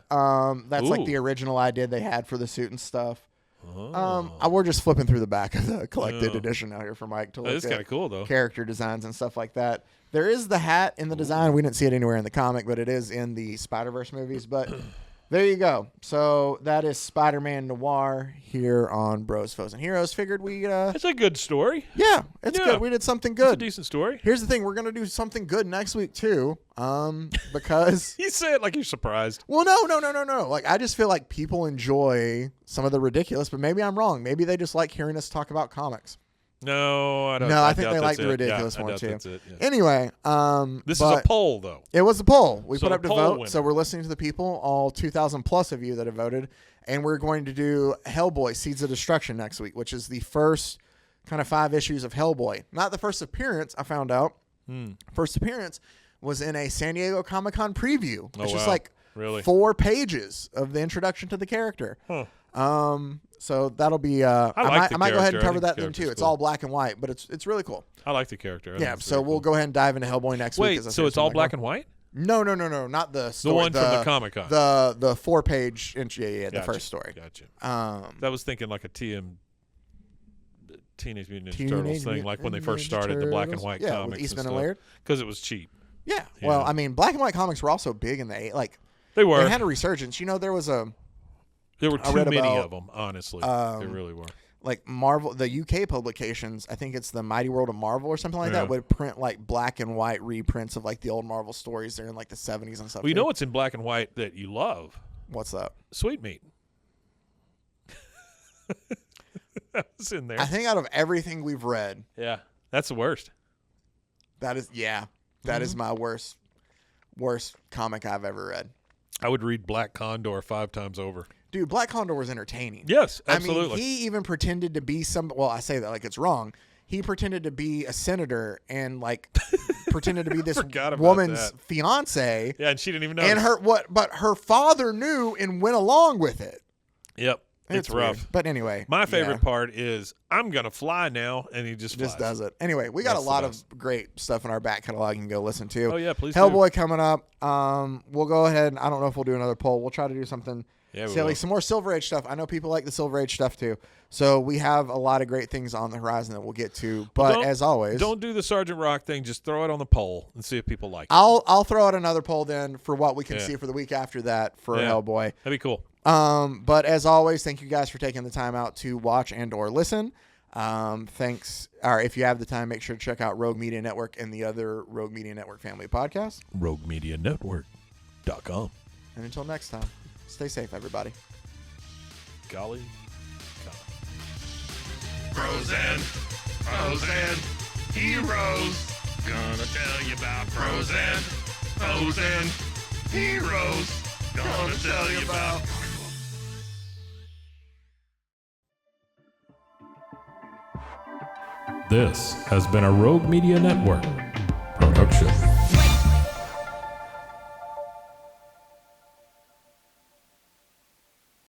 That's like the original I did they had for the suit and stuff. Oh. We're just flipping through the back of the collected edition out here for Mike to look It's kind of cool though. Character designs and stuff like that. There is the hat in the design. We didn't see it anywhere in the comic, but it is in the Spider-Verse movies. But there you go. So that is Spider-Man Noir here on Bros, Foes, and Heroes. Figured we... It's a good story. Yeah, it's good. We did something good. It's a decent story. Here's the thing. We're going to do something good next week, too, because... You say it like you're surprised. Well, no. Like, I just feel like people enjoy some of the ridiculous, but maybe I'm wrong. Maybe they just like hearing us talk about comics. No, I don't. No, I think they like the ridiculous one too. Anyway, this is a poll though. It was a poll. We put up to vote, winner. so we're listening to the people, all 2,000 plus of you that have voted, and we're going to do Hellboy: Seeds of Destruction next week, which is the first kind of 5 issues of Hellboy. Not the first appearance. I found out. First appearance was in a San Diego Comic-Con preview. It's just like 4 pages of the introduction to the character. So that'll be. I might go ahead and cover that then too. It's all black and white, but it's really cool. I like the character. So we'll go ahead and dive into Hellboy next week. Wait, so it's all black and white? No, not the story. The one from the Comic-Con. The 4-page. The first story. Gotcha. I was thinking like a Teenage Mutant Ninja Turtles thing, like when they first started the black and white comics. With Eastman and Laird. Because it was cheap. Yeah. Well, I mean, black and white comics were also big in the They were. They had a resurgence. There was a. There were too many of them, honestly. There really were. Like Marvel, the UK publications, I think it's the Mighty World of Marvel or something like that, would print like black and white reprints of like the old Marvel stories there in like the 70s and stuff. Well, you know what's in black and white that you love? What's that? Sweet Meat. That was in there. I think out of everything we've read. Yeah, that's the worst. That is, that is my worst comic I've ever read. I would read Black Condor 5 times over. Dude, Black Condor was entertaining. Yes, absolutely. I mean, he even pretended to be well, I say that like it's wrong. he pretended to be a senator and like pretended to be this Forgot about woman's that. fiance. Yeah, and she didn't even know. And but her father knew and went along with it. Yep. It's rough. Weird. But anyway. My favorite part is I'm going to fly now, and he just flies. does it. Anyway, we got That's a lot the of great stuff in our back catalog you can go listen to. Oh, yeah, please Hellboy coming up. We'll go ahead. I don't know if we'll do another poll. We'll try to do something silly. Some more Silver Age stuff. I know people like the Silver Age stuff, too. So we have a lot of great things on the horizon that we'll get to. But as always. Don't do the Sergeant Rock thing. Just throw it on the poll and see if people like it. I'll throw out another poll then for what we can see for the week after that for Hellboy. That'd be cool. But as always, thank you guys for taking the time out to watch and or listen. Thanks. Or if you have the time, make sure to check out Rogue Media Network and the other Rogue Media Network family of podcasts. RogueMediaNetwork.com. And until next time, stay safe, everybody. Golly. Pros and heroes. Gonna tell you about pros and heroes. Gonna tell you about. This has been a Rogue Media Network